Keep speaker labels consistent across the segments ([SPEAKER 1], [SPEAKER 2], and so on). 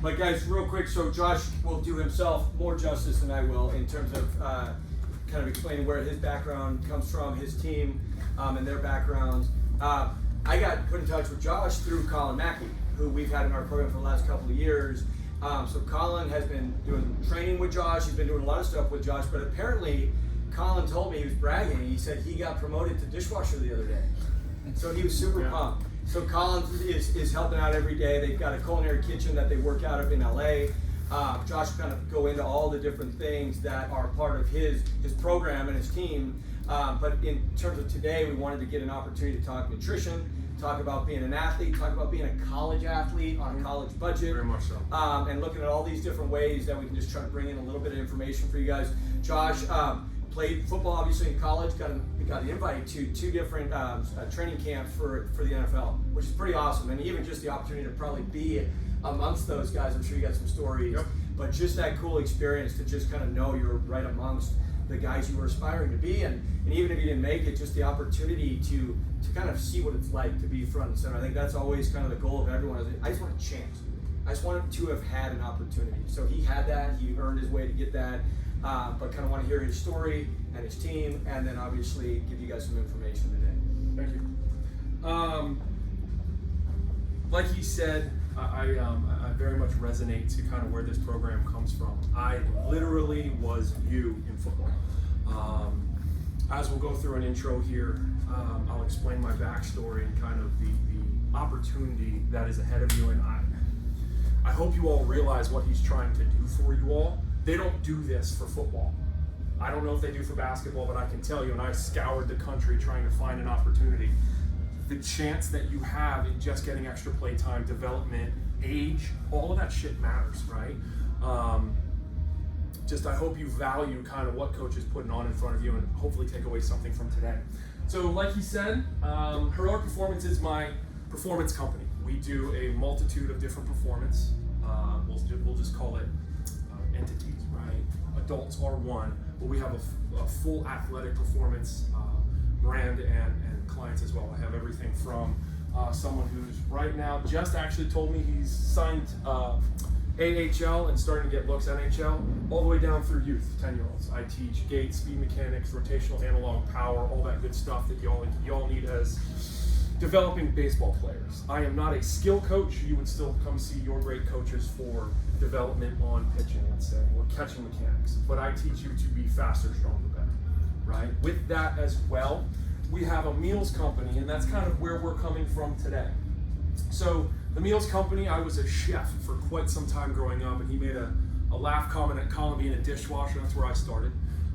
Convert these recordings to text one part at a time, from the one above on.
[SPEAKER 1] But guys, real quick, so Josh will do himself more justice than I will in terms of kind of explaining where his background comes from, his team, and their backgrounds. I got put in touch with Josh through Colin Mackey, who we've had in our program for the last couple of years. So Colin has been doing training with Josh. He's been doing a lot of stuff with Josh, but apparently Colin told me, he was bragging, he said he got promoted to dishwasher the other day. So he was super pumped. So Colin is helping out every day. They've got a culinary kitchen that they work out of in LA. Josh kind of go into all the different things that are part of his program and his team. But in terms of today, we wanted to get an opportunity to talk nutrition, talk about being an athlete, talk about being a college athlete on a college budget.
[SPEAKER 2] Very much so.
[SPEAKER 1] And looking at all these different ways that we can just try to bring in a little bit of information for you guys. Josh played football obviously in college, got an invite to 2 different training camps for the NFL, which is pretty awesome. And even just the opportunity to probably be amongst those guys, I'm sure you got some stories.
[SPEAKER 2] Yep.
[SPEAKER 1] But just that cool experience to just kind of know you're right amongst the guys you were aspiring to be, and even if you didn't make it, just the opportunity to kind of see what it's like to be front and center. I think that's always kind of the goal of everyone. I just want a chance. I just want him to have had an opportunity. So he had that. He earned his way to get that. But kind of want to hear his story and his team, and then obviously give you guys some information today.
[SPEAKER 2] Thank you. Like he said, I very much resonate to kind of where this program comes from. I literally was you in football. As we'll go through an intro here, I'll explain my backstory and kind of the opportunity that is ahead of you. And I hope you all realize what he's trying to do for you all. They don't do this for football. I don't know if they do for basketball, but I can tell you, and I scoured the country trying to find an opportunity. The chance that you have in just getting extra play time, development, age, all of that shit matters, right? I hope you value kind of what Coach is putting on in front of you and hopefully take away something from today. So like he said, Heroic Performance is my performance company. We do a multitude of different performance. We'll just call it entities, right? Adults are one, but we have a full athletic performance brand and clients as well. I have everything from someone who's right now just actually told me he's signed AHL and starting to get looks NHL, all the way down through youth, 10-year-olds. I teach gait, speed mechanics, rotational analog power, all that good stuff that y'all need as developing baseball players. I am not a skill coach. You would still come see your great coaches for development on pitching, let's say, or catching mechanics. But I teach you to be faster, stronger, better, right? With that as well, we have a meals company, and that's kind of where we're coming from today. So the meals company, I was a chef for quite some time growing up, and he made a laugh comment at Colin being a dishwasher. That's where I started.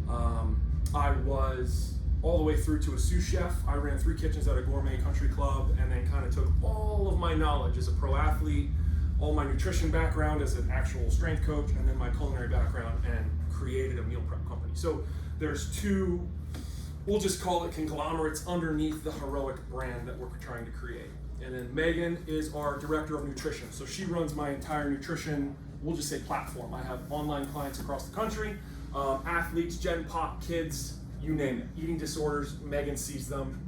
[SPEAKER 2] I was all the way through to a sous chef. I ran 3 kitchens at a gourmet country club, and then kind of took all of my knowledge as a pro athlete, all my nutrition background as an actual strength coach, and then my culinary background, and created a meal prep company. So there's 2, we'll just call it conglomerates underneath the Heroic brand that we're trying to create. And then Megan is our director of nutrition. So she runs my entire nutrition, we'll just say platform. I have online clients across the country, athletes, Gen Pop, kids, you name it. Eating disorders, Megan sees them.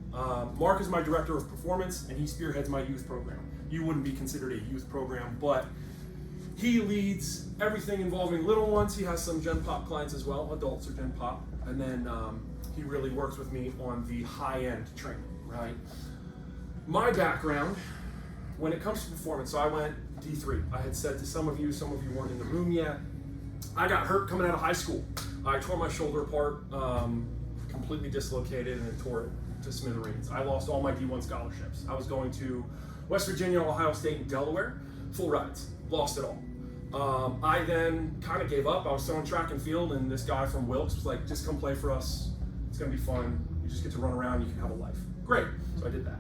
[SPEAKER 2] Mark is my director of performance, and he spearheads my youth program. You wouldn't be considered a youth program, but he leads everything involving little ones. He has some Gen Pop clients as well, adults are Gen Pop. And then he really works with me on the high-end training, right? My background, when it comes to performance, so I went D3. I had said to some of you weren't in the room yet, I got hurt coming out of high school. I tore my shoulder apart, completely dislocated, and then tore it to smithereens. I lost all my D1 scholarships. I was going to West Virginia, Ohio State, and Delaware, full rides, lost it all. I then kind of gave up. I was still on track and field, and this guy from Wilkes was like, just come play for us. It's gonna be fun. You just get to run around, you can have a life. Great, so I did that.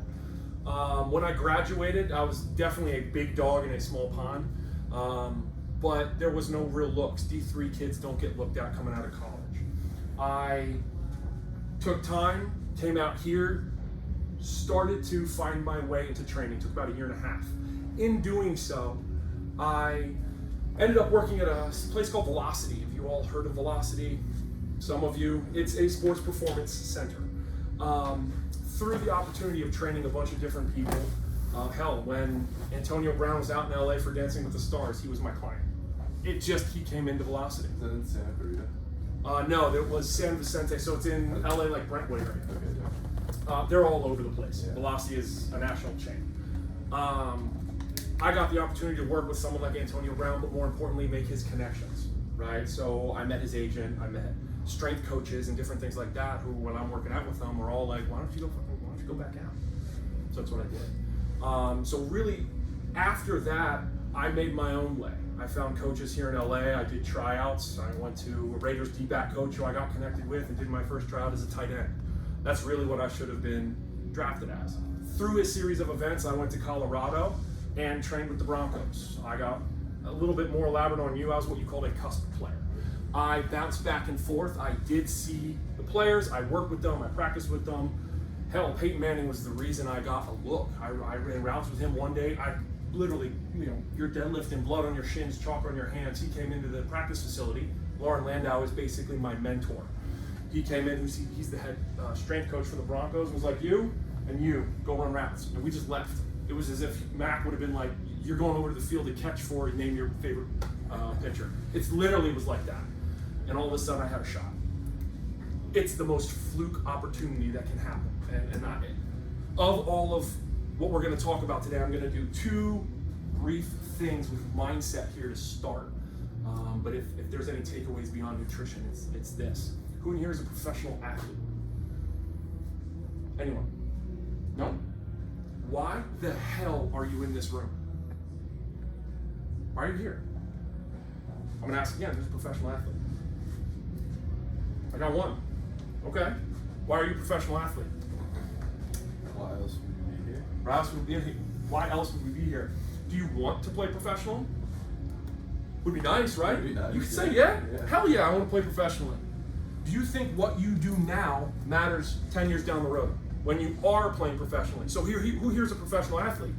[SPEAKER 2] When I graduated, I was definitely a big dog in a small pond, but there was no real looks. D3 kids don't get looked at coming out of college. I took time, came out here, started to find my way into training. Took about 1.5 years. In doing so, I ended up working at a place called Velocity. Have you all heard of Velocity? Some of you. It's a sports performance center. Through the opportunity of training a bunch of different people, Hell, when Antonio Brown was out in LA for Dancing with the Stars, he was my client. He came into Velocity.
[SPEAKER 3] Is that in Santa Clarita?
[SPEAKER 2] No, there was San Vicente, so it's in LA, like Brentwood area.
[SPEAKER 3] Okay, yeah.
[SPEAKER 2] They're all over the place.
[SPEAKER 3] Yeah.
[SPEAKER 2] Velocity is a national chain. I got the opportunity to work with someone like Antonio Brown, but more importantly, make his connections, right? So I met his agent, I met strength coaches and different things like that, who, when I'm working out with them, are all like, why don't you go back out? So that's what I did. So really, after that, I made my own way. I found coaches here in LA. I did tryouts. I went to a Raiders D-back coach who I got connected with and did my first tryout as a tight end. That's really what I should have been drafted as. Through a series of events, I went to Colorado and trained with the Broncos. I got a little bit more elaborate on you. I was what you called a cusp player. I bounced back and forth. I did see the players. I worked with them. I practiced with them. Hell, Peyton Manning was the reason I got a look. I ran routes with him one day. I literally, you're deadlifting, blood on your shins, chalk on your hands. He came into the practice facility. Lauren Landau is basically my mentor. He came in, he's the head strength coach for the Broncos, and was like, you and you, go run routes. And we just left. It was as if Mac would have been like, you're going over to the field to catch for, name your favorite pitcher. It literally was like that. And all of a sudden I had a shot. It's the most fluke opportunity that can happen. Of all of what we're going to talk about today, I'm going to do two brief things with mindset here to start. But if there's any takeaways beyond nutrition, it's this. Who in here is a professional athlete? Anyone? No? Why the hell are you in this room? Why are you here? I'm going to ask again, who's a professional athlete? I got one. Okay. Why are you a professional athlete?
[SPEAKER 3] Why else would we be here?
[SPEAKER 2] Why else would we be here? Do you want to play professional? Would be nice, right?
[SPEAKER 3] Would be nice,
[SPEAKER 2] You could say,
[SPEAKER 3] yeah.
[SPEAKER 2] yeah?
[SPEAKER 3] Yeah.
[SPEAKER 2] Hell yeah, I want to play professionally. Do you think what you do now matters 10 years down the road when you are playing professionally? So who here's a professional athlete?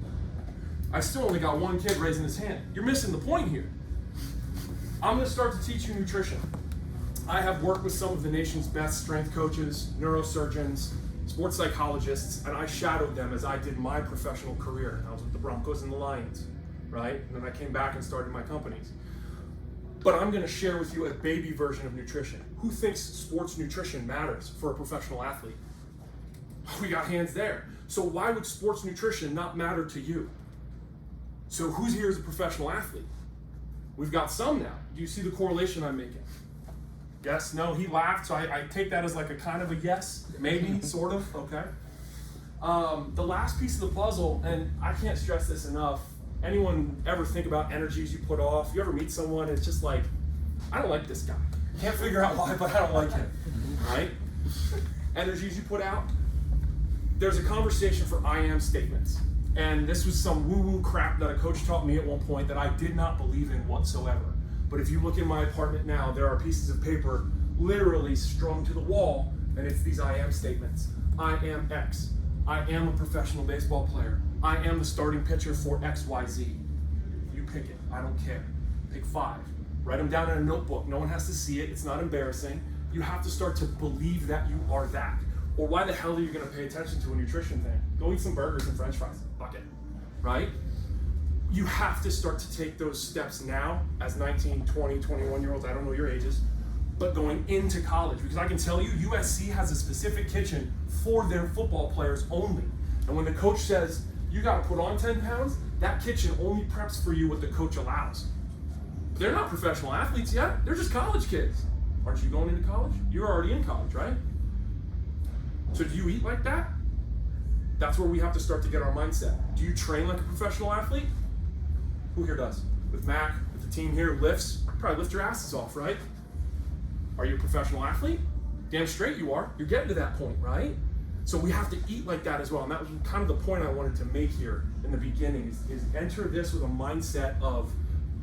[SPEAKER 2] I still only got one kid raising his hand. You're missing the point here. I'm going to start to teach you nutrition. I have worked with some of the nation's best strength coaches, neurosurgeons, sports psychologists, and I shadowed them as I did my professional career. I was with the Broncos and the Lions, right? And then I came back and started my companies. But I'm going to share with you a baby version of nutrition. Who thinks sports nutrition matters for a professional athlete? We got hands there. So why would sports nutrition not matter to you? So who's here as a professional athlete? We've got some now. Do you see the correlation I'm making? Yes, no, he laughed, so I take that as like a kind of a yes, maybe, sort of, okay. The last piece of the puzzle, and I can't stress this enough, anyone ever think about energies you put off? You ever meet someone and it's just like, I don't like this guy. Can't figure out why, but I don't like him, right? Energies you put out. There's a conversation for I am statements. And this was some woo-woo crap that a coach taught me at one point that I did not believe in whatsoever. But if you look in my apartment now, there are pieces of paper literally strung to the wall, and it's these I am statements. I am X. I am a professional baseball player. I am the starting pitcher for XYZ. You pick it. I don't care. Pick 5. Write them down in a notebook. No one has to see it. It's not embarrassing. You have to start to believe that you are that. Or why the hell are you going to pay attention to a nutrition thing? Go eat some burgers and french fries. Fuck it. Right? You have to start to take those steps now as 19, 20, 21-year-olds, I don't know your ages, but going into college. Because I can tell you, USC has a specific kitchen for their football players only. And when the coach says, you got to put on 10 pounds, that kitchen only preps for you what the coach allows. They're not professional athletes yet. They're just college kids. Aren't you going into college? You're already in college, right? So do you eat like that? That's where we have to start to get our mindset. Do you train like a professional athlete? Who here does? With Mac, with the team here, lifts, probably lift your asses off, right? Are you a professional athlete? Damn straight you are. You're getting to that point, right? So we have to eat like that as well. And that was kind of the point I wanted to make here in the beginning is enter this with a mindset of,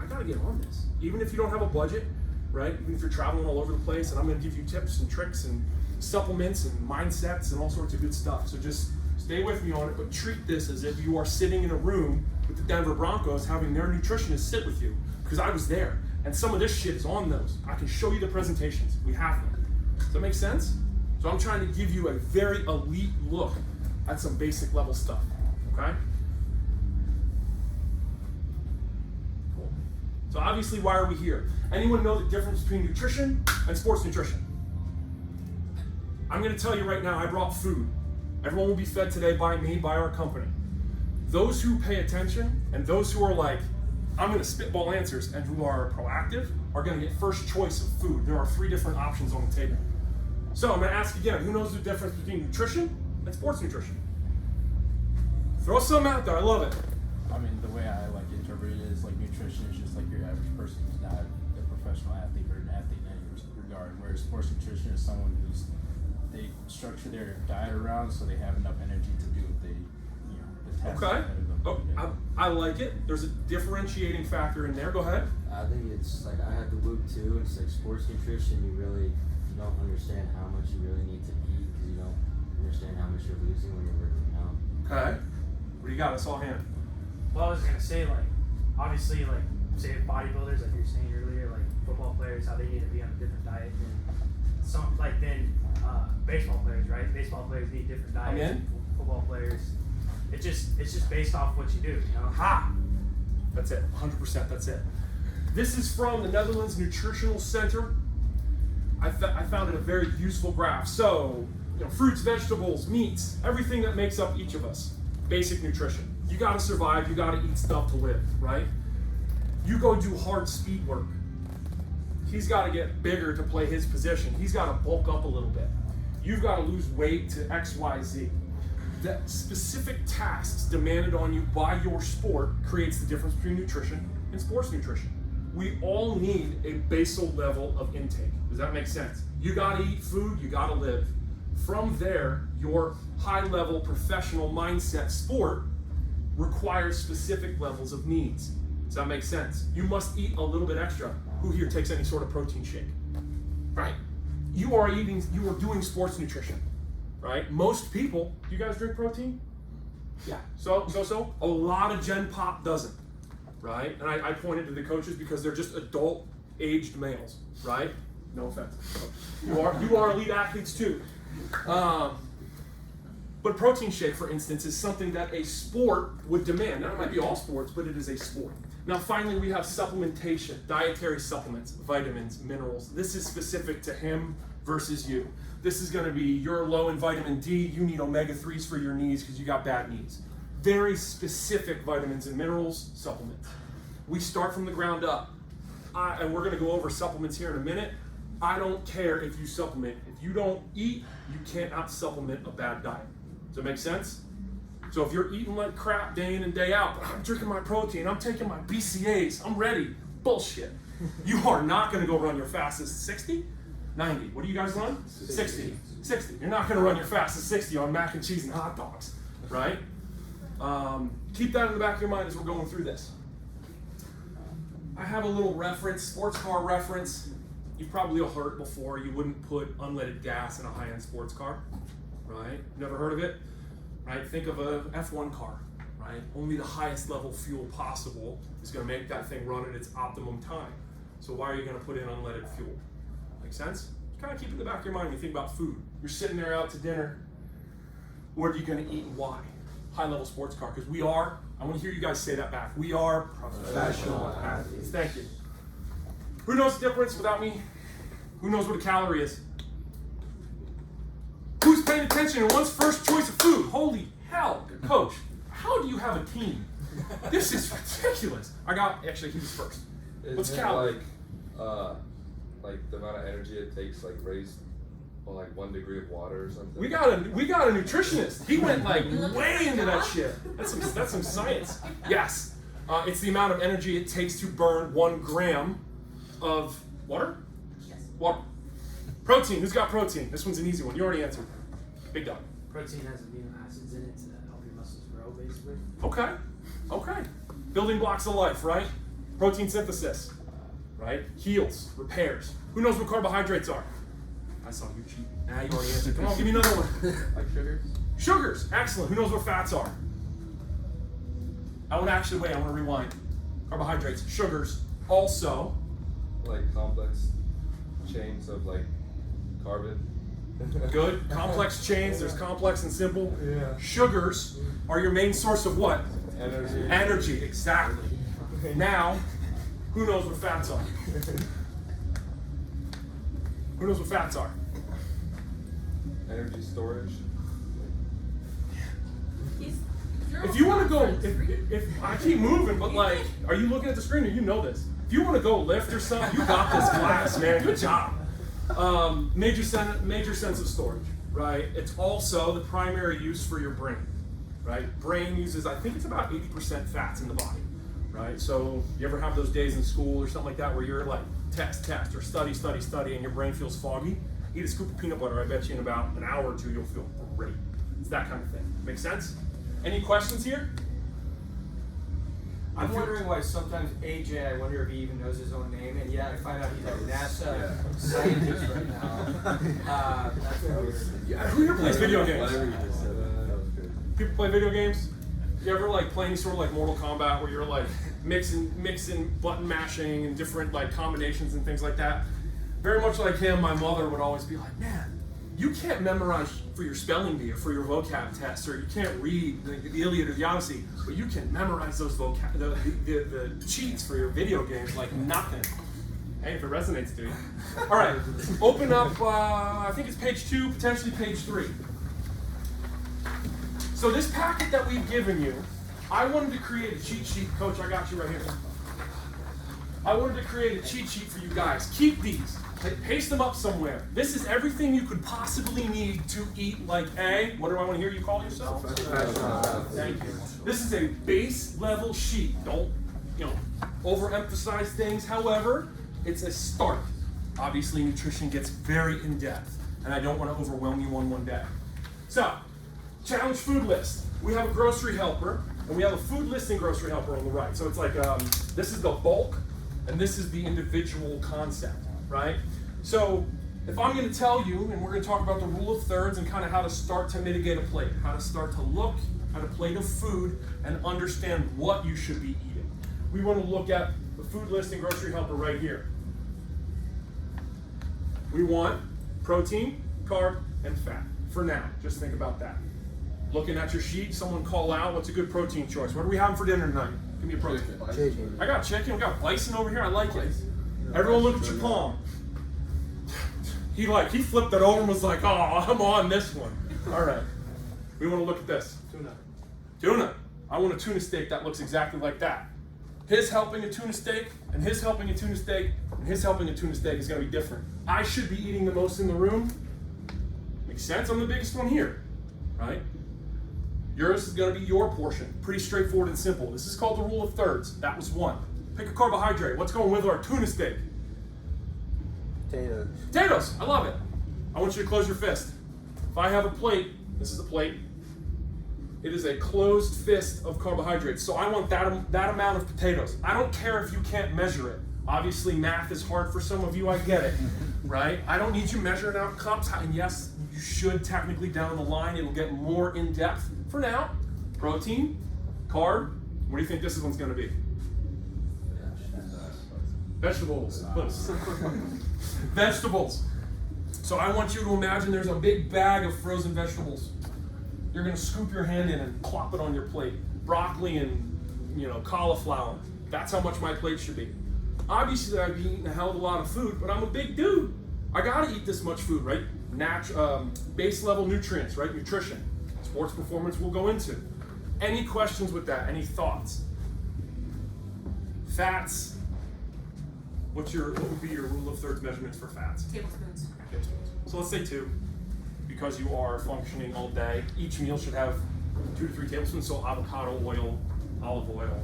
[SPEAKER 2] I gotta get on this. Even if you don't have a budget, right? Even if you're traveling all over the place, and I'm gonna give you tips and tricks and supplements and mindsets and all sorts of good stuff. So just stay with me on it, but treat this as if you are sitting in a room with the Denver Broncos having their nutritionist sit with you, because I was there. And some of this shit is on those. I can show you the presentations. We have them. Does that make sense? So I'm trying to give you a very elite look at some basic level stuff, okay? So obviously, why are we here? Anyone know the difference between nutrition and sports nutrition? I'm going to tell you right now, I brought food. Everyone will be fed today by me, by our company. Those who pay attention and those who are like, I'm going to spitball answers, and who are proactive are going to get first choice of food. There are 3 different options on the table. So I'm going to ask again, who knows the difference between nutrition and sports nutrition? Throw some out there, I love it.
[SPEAKER 4] I mean, the way I like interpret it is like nutrition is just like your average person who's not a professional athlete or an athlete in any regard. Whereas sports nutrition is someone who's they structure their diet around so they have enough energy to do what they, the tasks
[SPEAKER 2] Okay.
[SPEAKER 4] ahead of them.
[SPEAKER 2] Oh, I like it. There's a differentiating factor in there. Go ahead.
[SPEAKER 5] I think it's like I had the Whoop too. It's like sports nutrition. You don't understand how much you really need to eat because you don't understand how much you're losing when you're working out.
[SPEAKER 2] Okay. What do you got? It's all hand.
[SPEAKER 6] Well, I was gonna say, like, obviously, like, say bodybuilders, like you were saying earlier, like football players, how they need to be on a different diet than baseball players, right? Baseball players need different diets.
[SPEAKER 2] I'm in.
[SPEAKER 6] than Football players, it's just based off what you do, you know.
[SPEAKER 2] Ha! That's it. 100%. That's it. This is from the Netherlands Nutritional Center. I found it a very useful graph. So, fruits, vegetables, meats, everything that makes up each of us. Basic nutrition. You gotta survive, you gotta eat stuff to live, right? You go do hard speed work. He's gotta get bigger to play his position. He's gotta bulk up a little bit. You've gotta lose weight to X, Y, Z. The specific tasks demanded on you by your sport creates the difference between nutrition and sports nutrition. We all need a basal level of intake. Does that make sense? You gotta eat food, you gotta live. From there, your high-level professional mindset sport requires specific levels of needs. Does that make sense? You must eat a little bit extra. Who here takes any sort of protein shake? Right? You are doing sports nutrition, right? Most people, do you guys drink protein? Yeah. So. A lot of Gen Pop doesn't, right? And I pointed to the coaches because they're just adult-aged males, right? No offense. You are elite athletes too. But protein shake, for instance, is something that a sport would demand. Now, it might be all sports, but it is a sport. Now, finally, we have supplementation, dietary supplements, vitamins, minerals. This is specific to him versus you. This is going to be you're low in vitamin D, you need omega-3s for your knees because you got bad knees. Very specific vitamins and minerals, supplements. We start from the ground up. And we're going to go over supplements here in a minute. I don't care if you supplement. If you don't eat, you can't out-supplement a bad diet. Does that make sense? So if you're eating like crap day in and day out, but I'm drinking my protein, I'm taking my BCAAs, I'm ready. Bullshit. You are not going to go run your fastest 60, 90. What do you guys run? 60. You're not going to run your fastest 60 on mac and cheese and hot dogs, right? Keep that in the back of your mind as we're going through this. I have a little reference, sports car reference. You've probably all heard it before. You wouldn't put unleaded gas in a high-end sports car, right? Never heard of it? Right? Think of a F1 car, right? Only the highest level fuel possible is going to make that thing run at its optimum time. So why are you going to put in unleaded fuel? Make sense? Kind of keep it in the back of your mind when you think about food. You're sitting there out to dinner. What are you going to eat and why? High-level sports car, because we are, I want to hear you guys say that back. We are professional athletes. Thank you. Who knows the difference without me? Who knows what a calorie is? Who's paying attention and wants first choice of food? Holy hell, coach, how do you have a team? This is ridiculous. Actually, he was first. What's calorie?
[SPEAKER 3] Like the amount of energy it takes, like raised on like 1 degree of water or something.
[SPEAKER 2] We got a nutritionist. He went like way into that shit. That's some science. Yes, it's the amount of energy it takes to burn 1 gram of water.
[SPEAKER 6] Yes.
[SPEAKER 2] Water. Protein. Who's got protein? This one's an easy one. You already answered. Big dog.
[SPEAKER 6] Protein has amino acids in it to help your muscles grow, basically.
[SPEAKER 2] Okay. Building blocks of life, right? Protein synthesis, right? Heals, repairs. Who knows what carbohydrates are? I saw you cheat. Nah, you already answered. Come on, give me another one.
[SPEAKER 3] Like sugars?
[SPEAKER 2] Sugars, excellent. Who knows what fats are? I want to rewind. Carbohydrates, sugars, also.
[SPEAKER 3] Like complex chains of like carbon.
[SPEAKER 2] Good. Complex chains, there's complex and simple.
[SPEAKER 3] Yeah.
[SPEAKER 2] Sugars are your main source of what?
[SPEAKER 3] Energy.
[SPEAKER 2] Energy, exactly. Now, Who knows what fats are? Who knows what fats are?
[SPEAKER 3] Energy storage.
[SPEAKER 2] If you want to go, if I keep moving, but like, are you looking at the screen or you know this? If you want to go lift or something, you got this class, man. Good job. Major sense of storage, right? It's also the primary use for your brain, right? Brain uses, I think it's about 80% fats in the body, right? So you ever have those days in school or something like that where you're like text, or study, and your brain feels foggy? Eat a scoop of peanut butter. I bet you in about an hour or two you'll feel great. It's that kind of thing. Make sense? Any questions here?
[SPEAKER 1] I'm wondering why sometimes AJ, I wonder if he even knows his own name, and yet I find out he's a NASA scientist right now. That's weird.
[SPEAKER 2] Yeah, who here plays video games?
[SPEAKER 3] Whatever you just said, that was good.
[SPEAKER 2] People play video games? You ever like play any sort of like Mortal Kombat where you're like mixing button mashing and different like combinations and things like that? Very much like him, my mother would always be like, man, you can't memorize for your spelling bee or for your vocab test, or you can't read the Iliad or the Odyssey, but you can memorize those the cheats for your video games like nothing. Hey, if it resonates, dude. All right, open up, I think it's page 2, potentially page 3. So this packet that we've given you, I wanted to create a cheat sheet. Coach, I got you right here. I wanted to create a cheat sheet for you guys. Keep these. Paste them up somewhere. This is everything you could possibly need to eat like a, what do I want to hear you call yourself? Thank you. This is a base level sheet. Don't, overemphasize things. However, it's a start. Obviously, nutrition gets very in depth, and I don't want to overwhelm you on one day. So, challenge food list. We have a grocery helper, and we have a food listing grocery helper on the right. So it's like, this is the bulk, and this is the individual concept. Right? So if I'm going to tell you, and we're going to talk about the rule of thirds and kind of how to start to mitigate a plate, how to start to look at a plate of food and understand what you should be eating. We want to look at the food listing grocery helper right here. We want protein, carb, and fat. For now, just think about that. Looking at your sheet, someone call out, what's a good protein choice? What are we having for dinner tonight? Give me a protein.
[SPEAKER 5] Chicken.
[SPEAKER 2] I got chicken, we got bison over here, I like it. Everyone look at your palm. He flipped it over and was like, oh, I'm on this one. All right. We want to look at this. Tuna. I want a tuna steak that looks exactly like that. His helping a tuna steak, and his helping a tuna steak, and his helping a tuna steak is going to be different. I should be eating the most in the room. Makes sense? I'm the biggest one here, right? Yours is going to be your portion. Pretty straightforward and simple. This is called the rule of thirds. That was one. Pick a carbohydrate. What's going with our tuna steak?
[SPEAKER 5] Potatoes.
[SPEAKER 2] Potatoes. I love it. I want you to close your fist. If I have a plate, this is a plate. It is a closed fist of carbohydrates. So I want that amount of potatoes. I don't care if you can't measure it. Obviously, math is hard for some of you. I get it, right? I don't need you measuring out cups. And yes, you should technically down the line. It'll get more in depth. For now, protein, carb. What do you think this one's going to be? Vegetables. Vegetables. So I want you to imagine there's a big bag of frozen vegetables. You're going to scoop your hand in and plop it on your plate. Broccoli and cauliflower. That's how much my plate should be. Obviously, I've been eating a hell of a lot of food, but I'm a big dude. I got to eat this much food, right? Base level nutrients, right? Nutrition. Sports performance we'll go into. Any questions with that? Any thoughts? Fats. What would be your rule of thirds measurements for fats?
[SPEAKER 7] Tablespoons.
[SPEAKER 2] So let's say 2, because you are functioning all day. Each meal should have 2 to 3 tablespoons. So avocado oil, olive oil,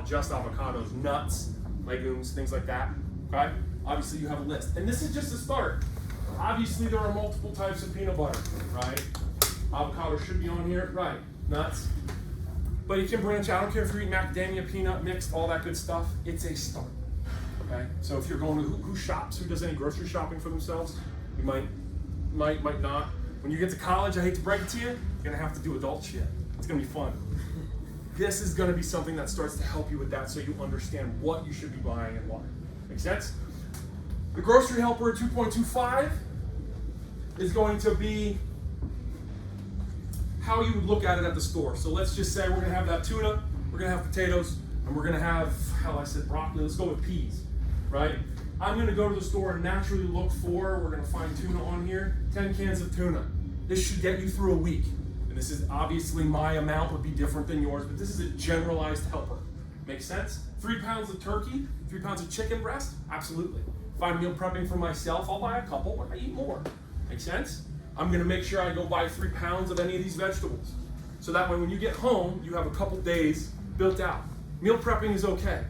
[SPEAKER 2] just avocados, nuts, legumes, things like that. Okay? Obviously you have a list. And this is just a start. Obviously there are multiple types of peanut butter, right? Avocado should be on here, right? Nuts. But you can branch out. I don't care if you're eating macadamia, peanut, mixed, all that good stuff. It's a start. Okay? So if you're going to who shops, who does any grocery shopping for themselves, you might not. When you get to college, I hate to break it to you, you're gonna have to do adult shit. It's gonna be fun. This is gonna be something that starts to help you with that so you understand what you should be buying and why. Make sense? The grocery helper at 2.25 is going to be how you would look at it at the store. So let's just say we're gonna have that tuna, we're gonna have potatoes, and and we're gonna have, hell, I said broccoli, let's go with peas, right? I'm gonna go to the store and naturally look for, we're gonna find tuna on here, 10 cans of tuna. This should get you through a week. And this is obviously, my amount would be different than yours, but this is a generalized helper. Make sense? 3 pounds of turkey, 3 pounds of chicken breast, absolutely. If I'm meal prepping for myself, I'll buy a couple when I eat more. Make sense? I'm gonna make sure I go buy 3 pounds of any of these vegetables. So that way when you get home, you have a couple days built out. Meal prepping is okay.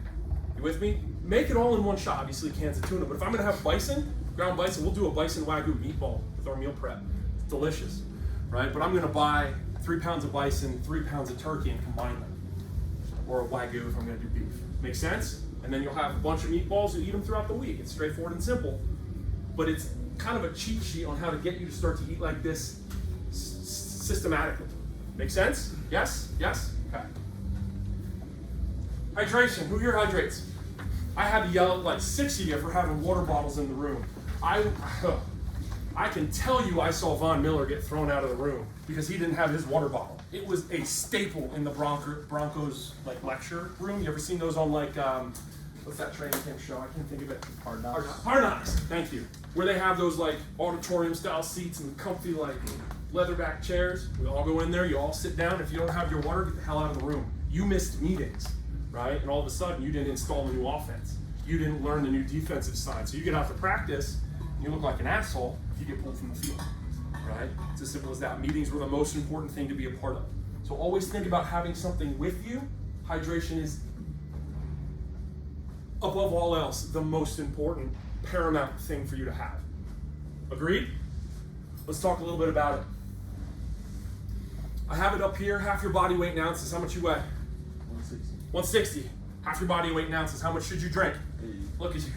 [SPEAKER 2] You with me? Make it all in one shot, obviously cans of tuna, but if I'm gonna have bison, ground bison, we'll do a bison Wagyu meatball with our meal prep. It's delicious, right? But I'm gonna buy 3 pounds of bison, 3 pounds of turkey and combine them. Or a Wagyu if I'm gonna do beef. Make sense? And then you'll have a bunch of meatballs, you eat them throughout the week. It's straightforward and simple, but it's kind of a cheat sheet on how to get you to start to eat like this systematically. Make sense? Yes? Yes? Okay. Hydration. Who here hydrates? I had to yell at like 6 of you for having water bottles in the room. I can tell you I saw Von Miller get thrown out of the room because he didn't have his water bottle. It was a staple in the Broncos like lecture room. You ever seen those on like what's that training camp show? I can't think of it.
[SPEAKER 4] Hard Knocks.
[SPEAKER 2] Hard Knocks. Thank you. Where they have those like auditorium style seats and comfy like leatherback chairs. We all go in there. You all sit down. If you don't have your water, get the hell out of the room. You missed meetings, right? And all of a sudden, you didn't install the new offense. You didn't learn the new defensive side. So you get out to practice, and you look like an asshole if you get pulled from the field, right? It's as simple as that. Meetings were the most important thing to be a part of. So always think about having something with you. Hydration is, above all else, the most important, paramount thing for you to have. Agreed? Let's talk a little bit about it. I have it up here, half your body weight in ounces. How much you weigh?
[SPEAKER 4] 160.
[SPEAKER 2] 160. Half your body weight in ounces. How much should you drink?
[SPEAKER 3] 80.
[SPEAKER 2] Look at you.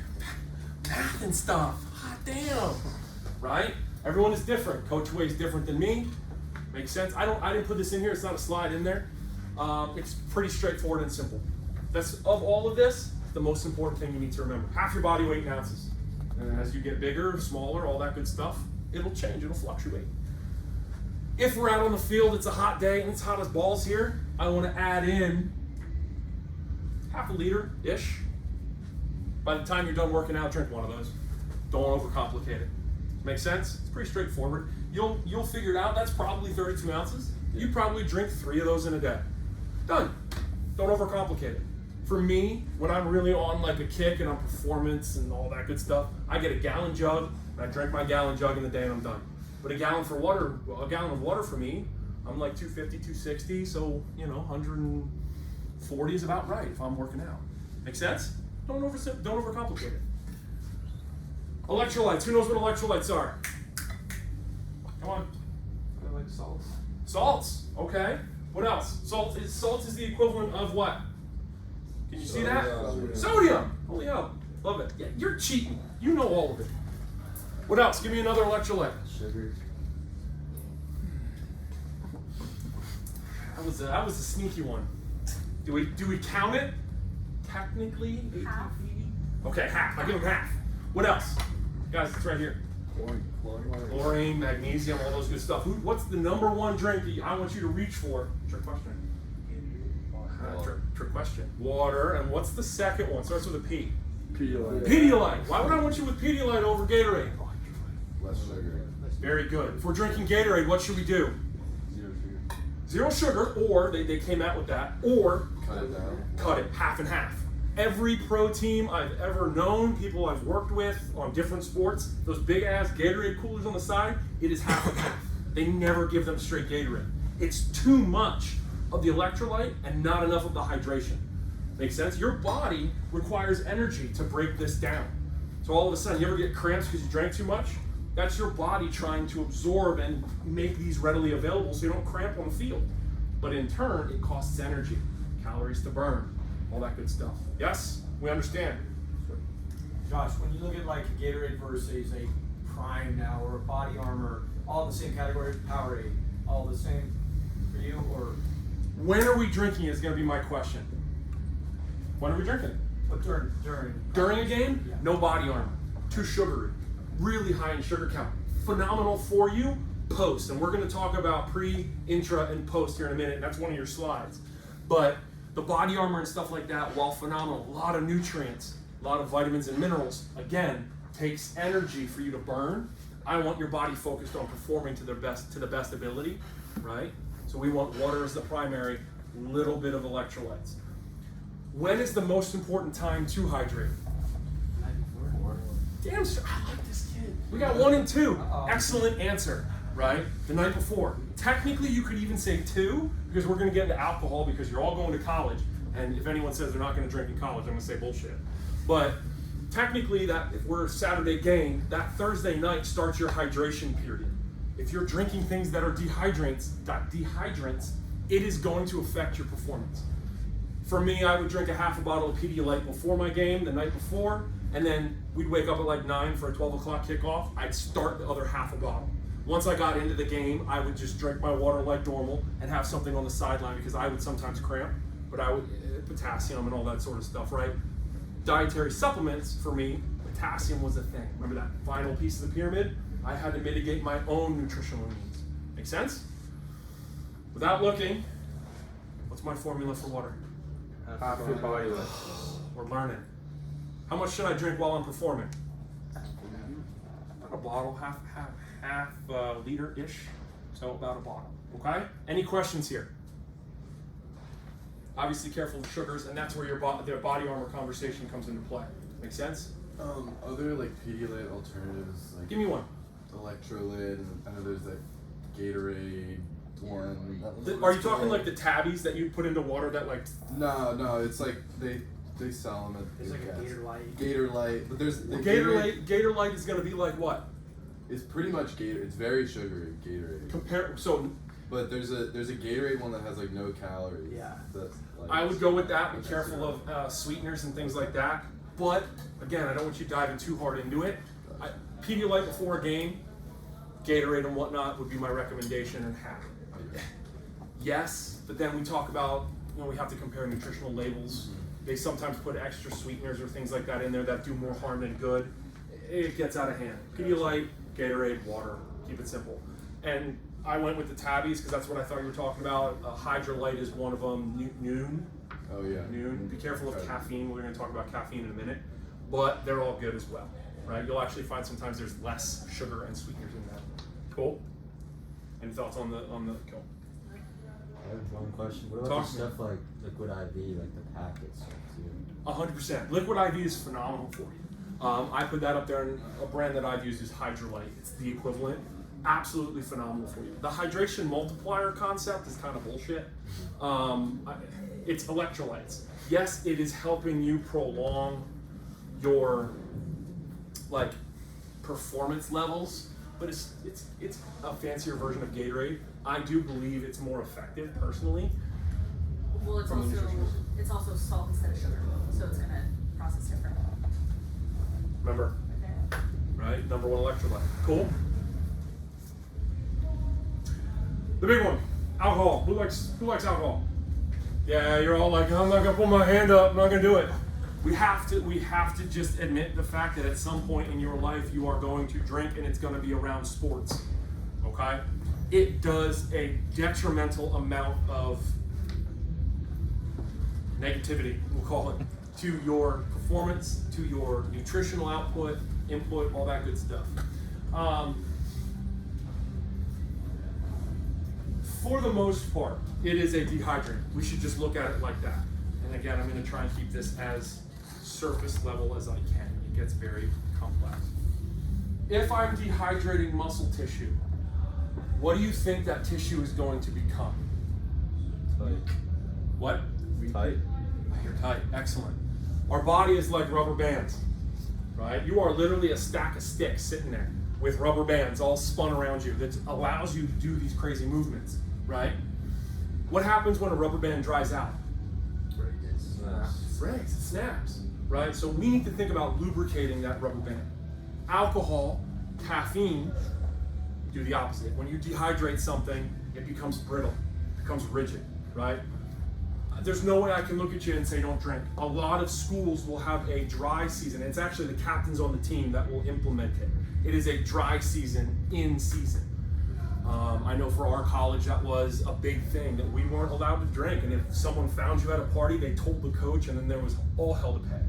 [SPEAKER 2] Math and stuff. Hot damn. Right? Everyone is different. Coach weighs different than me. Makes sense? I didn't put this in here. It's not a slide in there. It's pretty straightforward and simple. That's, of all of this, the most important thing you need to remember. Half your body weight in ounces. And then as you get bigger, smaller, all that good stuff, it'll change. It'll fluctuate. If we're out on the field, it's a hot day, and it's hot as balls here, I want to add in half a liter-ish. By the time you're done working out, drink one of those. Don't overcomplicate it. Make sense? It's pretty straightforward. You'll figure it out. That's probably 32 ounces. You probably drink 3 of those in a day. Done. Don't overcomplicate it. For me, when I'm really on like a kick and on performance and all that good stuff, I get a gallon jug, and I drink my gallon jug in the day and I'm done. But a gallon of water for me, I'm like 250, 260, so 140 is about right if I'm working out. Make sense? Don't overcomplicate it. Electrolytes. Who knows what electrolytes are? Come on.
[SPEAKER 3] I like salts.
[SPEAKER 2] Salts. Okay. What else? Salt is the equivalent of what? Can you see that? Sodium. Holy hell. Love it. Yeah, you're cheating. You know all of it. What else? Give me another electrolyte.
[SPEAKER 5] Sugar.
[SPEAKER 2] That was a sneaky one. Do we count it? Technically,
[SPEAKER 7] Half.
[SPEAKER 2] Okay, half. I give them half. What else? Guys, it's right here. Chlorine, magnesium, all those good stuff. What's the number one drink that I want you to reach for? Trick question. Trick question. Water. And what's the second one? Starts with a P.
[SPEAKER 3] Pedialyte.
[SPEAKER 2] Pedialyte. Why would I want you with Pedialyte over Gatorade?
[SPEAKER 3] Less sugar.
[SPEAKER 2] Very good. If we're drinking Gatorade, what should we do?
[SPEAKER 3] 0 sugar.
[SPEAKER 2] 0 sugar, or they came out with that, or
[SPEAKER 3] Cut it down.
[SPEAKER 2] cut it half and half. Every pro team I've ever known, people I've worked with on different sports, those big ass Gatorade coolers on the side, it is half and half. They never give them straight Gatorade. It's too much of the electrolyte and not enough of the hydration. Make sense? Your body requires energy to break this down. So all of a sudden, you ever get cramps because you drank too much? That's your body trying to absorb and make these readily available so you don't cramp on the field. But in turn, it costs energy, calories to burn, all that good stuff. Yes? We understand.
[SPEAKER 1] Josh, when you look at like a Gatorade versus a Prime now or a Body Armor, all in the same category, Powerade, all the same for you, or
[SPEAKER 2] When are we drinking is going to be my question. When are we drinking?
[SPEAKER 1] but during
[SPEAKER 2] During a game?
[SPEAKER 1] Yeah.
[SPEAKER 2] No Body Armor. Too sugary. Really high in sugar count. Phenomenal for you, post. And we're going to talk about pre, intra, and post here in a minute. And that's one of your slides. But The body armor and stuff like that, while phenomenal, a lot of nutrients, a lot of vitamins and minerals, again, takes energy for you to burn. I want your body focused on performing to the best ability, right? So we want water as the primary, little bit of electrolytes. When is the most important time to hydrate? Damn, sir, I like this kid. We got 1 and 2. Excellent answer, right? The night before. Technically, you could even say 2, because we're going to get into alcohol because you're all going to college. And if anyone says they're not going to drink in college, I'm going to say bullshit. But technically, that if we're Saturday game, that Thursday night starts your hydration period. If you're drinking things that are dehydrants, it is going to affect your performance. For me, I would drink a half a bottle of Pedialyte before my game, the night before, and then we'd wake up at like 9 for a 12 o'clock kickoff. I'd start the other half a bottle. Once I got into the game, I would just drink my water like normal and have something on the sideline because I would sometimes cramp, but I would, potassium and all that sort of stuff, right? Dietary supplements, for me, potassium was a thing. Remember that final piece of the pyramid? I had to mitigate my own nutritional needs. Make sense? Without looking, what's my formula for water?
[SPEAKER 3] Half your body weight.
[SPEAKER 2] We're learning. How much should I drink while I'm performing? About a bottle, half liter-ish. So about a bottle, okay? Any questions here? Obviously careful with sugars, and that's where your the body armor conversation comes into play. Make sense?
[SPEAKER 7] Other like Pedialyte alternatives, like
[SPEAKER 2] Give me one.
[SPEAKER 7] Electrolyte, and I know there's that Gatorade one.
[SPEAKER 2] Are you talking like the tabbies that you put into water that like?
[SPEAKER 7] No, it's like they sell them at
[SPEAKER 6] There's like a
[SPEAKER 7] gas.
[SPEAKER 6] Gator Light.
[SPEAKER 7] Gatorlight, but there's the
[SPEAKER 2] Gatorlight is going to be like what?
[SPEAKER 7] It's pretty much Gator. It's very sugary Gatorade. But there's a Gatorade one that has like no calories.
[SPEAKER 6] Yeah.
[SPEAKER 7] That's like,
[SPEAKER 2] I would go with that. Be careful of sweeteners and things like that. But again, I don't want you diving too hard into it. Pedialyte before a game, Gatorade and whatnot would be my recommendation and have it. Yes, but then we talk about, we have to compare nutritional labels. They sometimes put extra sweeteners or things like that in there that do more harm than good. It gets out of hand. Pedialyte, Gatorade, water. Keep it simple. And I went with the tabbies because that's what I thought you were talking about. Hydrolyte is one of them. Noon.
[SPEAKER 7] Oh yeah.
[SPEAKER 2] Noon. Be careful of
[SPEAKER 7] Okay.
[SPEAKER 2] caffeine. We're going to talk about caffeine in a minute. But they're all good as well, right? You'll actually find sometimes there's less sugar and sweeteners in that. Cool. Any thoughts on the cool?
[SPEAKER 5] I have one question. What
[SPEAKER 2] Talk
[SPEAKER 5] about
[SPEAKER 2] to
[SPEAKER 5] the
[SPEAKER 2] me.
[SPEAKER 5] stuff like Liquid IV, like the packets too?
[SPEAKER 2] 100%. Liquid IV is phenomenal for you. I put that up there, and a brand that I've used is Hydrolyte. It's the equivalent. Absolutely phenomenal for you. The hydration multiplier concept is kind of bullshit. It's electrolytes. Yes, it is helping you prolong your performance levels, but it's a fancier version of Gatorade. I do believe it's more effective personally.
[SPEAKER 8] Well,
[SPEAKER 2] From the nutritionist.
[SPEAKER 8] it's also salt instead of sugar, so it's gonna process different.
[SPEAKER 2] Remember,
[SPEAKER 8] Okay.
[SPEAKER 2] right? Number one electrolyte. Cool. The big one, alcohol. Who likes alcohol? Yeah, you're all like, I'm not gonna put my hand up. I'm not gonna do it. We have to just admit the fact that at some point in your life you are going to drink, and it's going to be around sports. Okay? It does a detrimental amount of negativity, we'll call it, to your performance, to your nutritional output, input, all that good stuff. For the most part, it is a dehydrant. We should just look at it like that. And again, I'm going to try and keep this as surface level as I can. It gets very complex. If I'm dehydrating muscle tissue, what do you think that tissue is going to become?
[SPEAKER 3] Tight.
[SPEAKER 2] What?
[SPEAKER 3] Tight.
[SPEAKER 2] You're tight. Excellent. Our body is like rubber bands, right? You are literally a stack of sticks sitting there with rubber bands all spun around you that allows you to do these crazy movements, right? What happens when a rubber band dries out?
[SPEAKER 3] Snaps.
[SPEAKER 2] Breaks, it snaps, right? So we need to think about lubricating that rubber band. Alcohol, caffeine, do the opposite. When you dehydrate something, it becomes brittle, it becomes rigid, right? There's no way I can look at you and say don't drink. A lot of schools will have a dry season. It's actually the captains on the team that will implement it. It is a dry season in season. I know for our college that was a big thing, that we weren't allowed to drink, and if someone found you at a party, they told the coach, and then there was all hell to pay.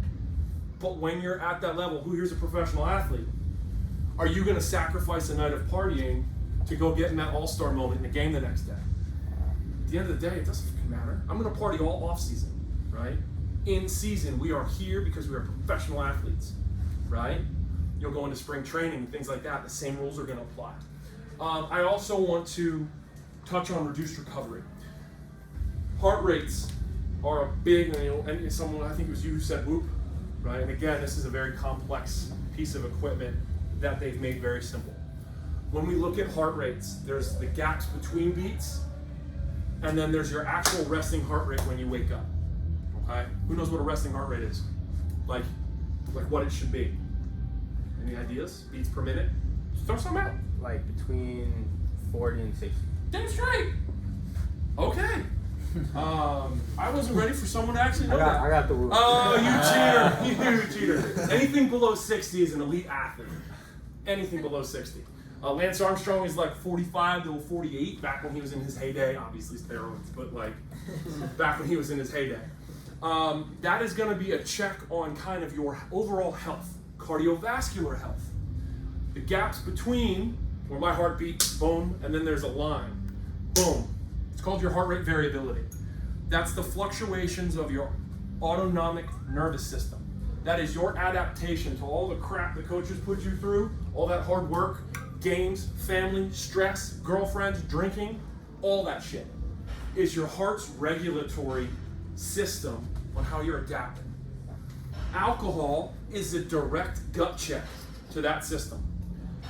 [SPEAKER 2] But when you're at that level, who here's a professional athlete? Are you going to sacrifice a night of partying to go get in that all-star moment in the game the next day? At the end of the day, it doesn't fucking matter. I'm going to party all off-season, right? In season, we are here because we are professional athletes, right? You'll go into spring training, things like that. The same rules are going to apply. I also want to touch on reduced recovery. Heart rates are a big, and someone, I think it was you who said whoop, right? And again, this is a very complex piece of equipment that they've made very simple. When we look at heart rates, there's the gaps between beats, and then there's your actual resting heart rate when you wake up. Okay? Who knows what a resting heart rate is? Like what it should be? Any ideas? Beats per minute? Just throw some out.
[SPEAKER 4] Like between 40 and 60.
[SPEAKER 2] Damn straight. Okay. I wasn't ready for someone to actually know that.
[SPEAKER 5] I got the whoop.
[SPEAKER 2] Oh, you cheater! You cheater! Anything below 60 is an elite athlete. Anything below 60. Lance Armstrong is like 45 to 48 back when he was in his heyday. Obviously steroids, but like back when he was in his heyday. That is going to be a check on kind of your overall health, cardiovascular health. The gaps between where my heart beats, boom, and then there's a line, boom. It's called your heart rate variability. That's the fluctuations of your autonomic nervous system. That is your adaptation to all the crap the coaches put you through, all that hard work, games, family, stress, girlfriends, drinking, all that shit is your heart's regulatory system on how you're adapting. Alcohol is a direct gut check to that system.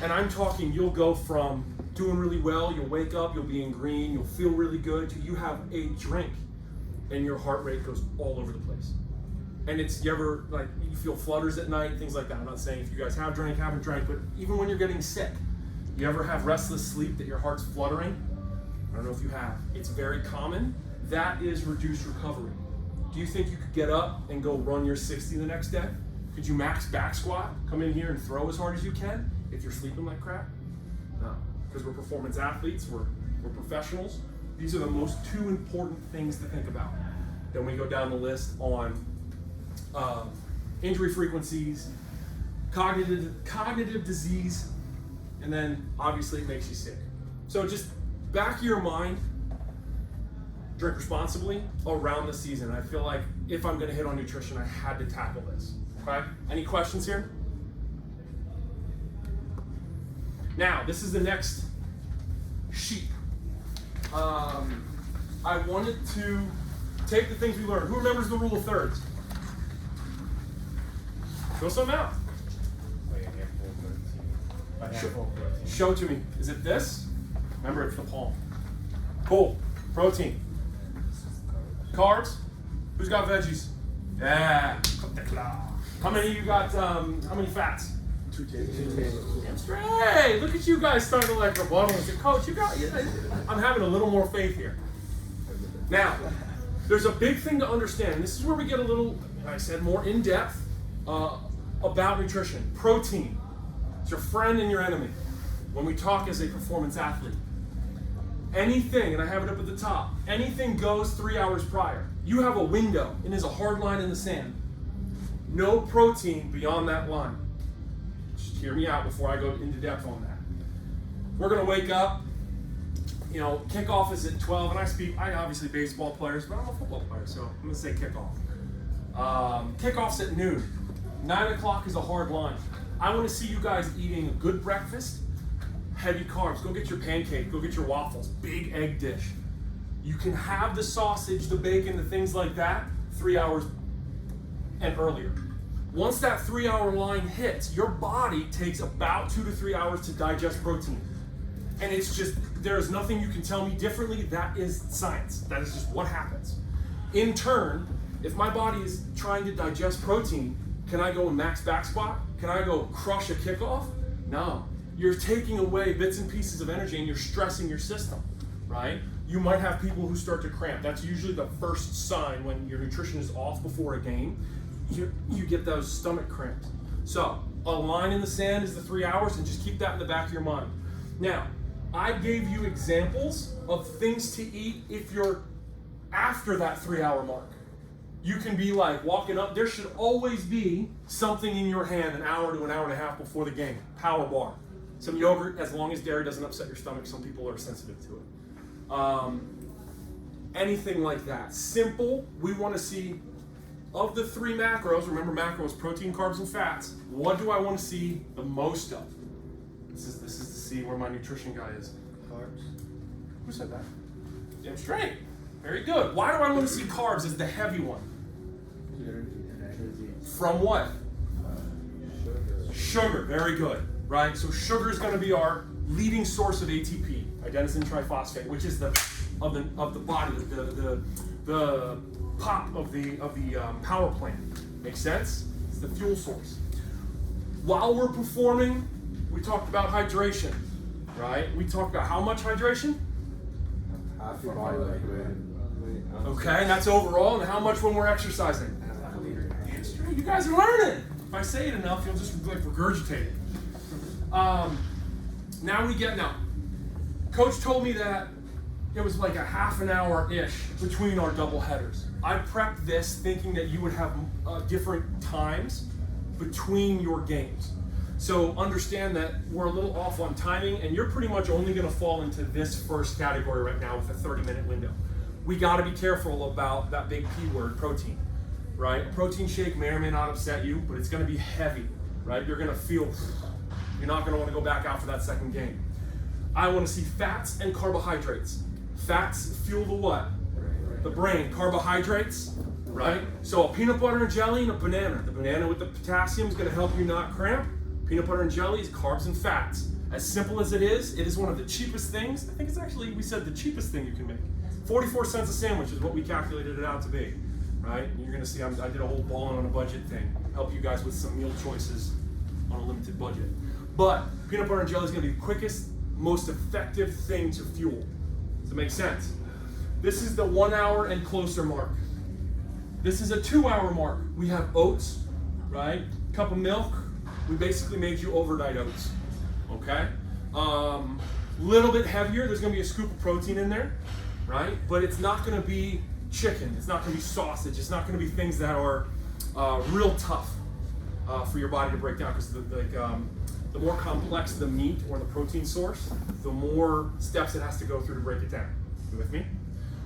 [SPEAKER 2] And I'm talking, you'll go from doing really well, you'll wake up, you'll be in green, you'll feel really good, to you have a drink and your heart rate goes all over the place. And it's, you ever, like, you feel flutters at night, things like that. I'm not saying if you guys have drank, haven't drank, but even when you're getting sick, you ever have restless sleep that your heart's fluttering? I don't know if you have. It's very common. That is reduced recovery. Do you think you could get up and go run your 60 the next day? Could you max back squat, come in here and throw as hard as you can if you're sleeping like crap? No, because we're performance athletes, we're professionals. These are the most two important things to think about. Then we go down the list on injury frequencies, cognitive disease, and then obviously it makes you sick. So just back of your mind, drink responsibly around the season. I feel like if I'm gonna hit on nutrition, I had to tackle this, okay? Any questions here? Now, this is the next sheet. I wanted to take the things we learned. Who remembers the rule of thirds? Throw some out. Show it to me. Is it this? Remember, it's the palm. Cool. Protein. Carbs. Who's got veggies? Yeah. How many of you got, how many fats? 2 tablespoons. That's great. Look at you guys starting to like rebuttal and say, Coach, I'm having a little more faith here. Now, there's a big thing to understand. This is where we get a little, like I said, more in depth about nutrition. Protein. It's your friend and your enemy when we talk as a performance athlete. Anything, and I have it up at the top, anything goes 3 hours prior. You have a window, and there's a hard line in the sand. No protein beyond that line. Just hear me out before I go into depth on that. We're gonna wake up, you know, kickoff is at 12, and I obviously baseball players, but I'm a football player, so I'm gonna say kickoff. Kickoff's at noon. 9 o'clock is a hard line. I wanna see you guys eating a good breakfast, heavy carbs. Go get your pancake, go get your waffles, big egg dish. You can have the sausage, the bacon, the things like that 3 hours and earlier. Once that 3 hour line hits, your body takes about 2 to 3 hours to digest protein. And it's just, there's nothing you can tell me differently. That is science. That is just what happens. In turn, if my body is trying to digest protein, can I go and max back squat? Can I go crush a kickoff? No. You're taking away bits and pieces of energy and you're stressing your system, right? You might have people who start to cramp. That's usually the first sign when your nutrition is off before a game. You get those stomach cramps. So a line in the sand is the 3 hours, and just keep that in the back of your mind. Now, I gave you examples of things to eat if you're after that 3-hour mark. You can be like walking up. There should always be something in your hand an hour to an hour and a half before the game. Power bar. Some yogurt, as long as dairy doesn't upset your stomach. Some people are sensitive to it. Anything like that. Simple. We want to see, of the 3 macros, remember macros, protein, carbs, and fats, what do I want to see the most of? This is to see where my nutrition guy is.
[SPEAKER 5] Carbs.
[SPEAKER 2] Who said that? Damn straight. Very good. Why do I want to see carbs as the heavy one? From what? Sugar. Very good. Right? So sugar is going to be our leading source of ATP, adenosine triphosphate, which is the body, the pop of the power plant. Make sense? It's the fuel source. While we're performing, we talked about hydration, right? We talked about how much hydration?
[SPEAKER 5] Half your body weight.
[SPEAKER 2] Okay, and that's overall, and how much when we're exercising? Damn straight, you guys are learning. If I say it enough, you'll just like regurgitate it. Now, Coach told me that it was like a half an hour-ish between our double headers. I prepped this thinking that you would have different times between your games. So understand that we're a little off on timing, and you're pretty much only going to fall into this first category right now with a 30-minute window. We got to be careful about that big P word, protein, right? A protein shake may or may not upset you, but it's going to be heavy, right? You're going to feel, you're not going to want to go back out for that second game. I want to see fats and carbohydrates. Fats fuel the what? The brain. Carbohydrates, right? So a peanut butter and jelly and a banana. The banana with the potassium is going to help you not cramp. Peanut butter and jelly is carbs and fats. As simple as it is one of the cheapest things. I think it's actually, we said the cheapest thing you can make. 44 cents a sandwich is what we calculated it out to be, right? And you're gonna see I did a whole balling on a budget thing. Help you guys with some meal choices on a limited budget. But peanut butter and jelly is gonna be the quickest, most effective thing to fuel. Does it make sense? This is the 1 hour and closer mark. This is a 2 hour mark. We have oats, right? Cup of milk. We basically made you overnight oats, okay? Little bit heavier, there's gonna be a scoop of protein in there, right? But it's not gonna be chicken, it's not gonna be sausage, it's not gonna be things that are real tough for your body to break down, because the more complex the meat or the protein source, the more steps it has to go through to break it down. You with me?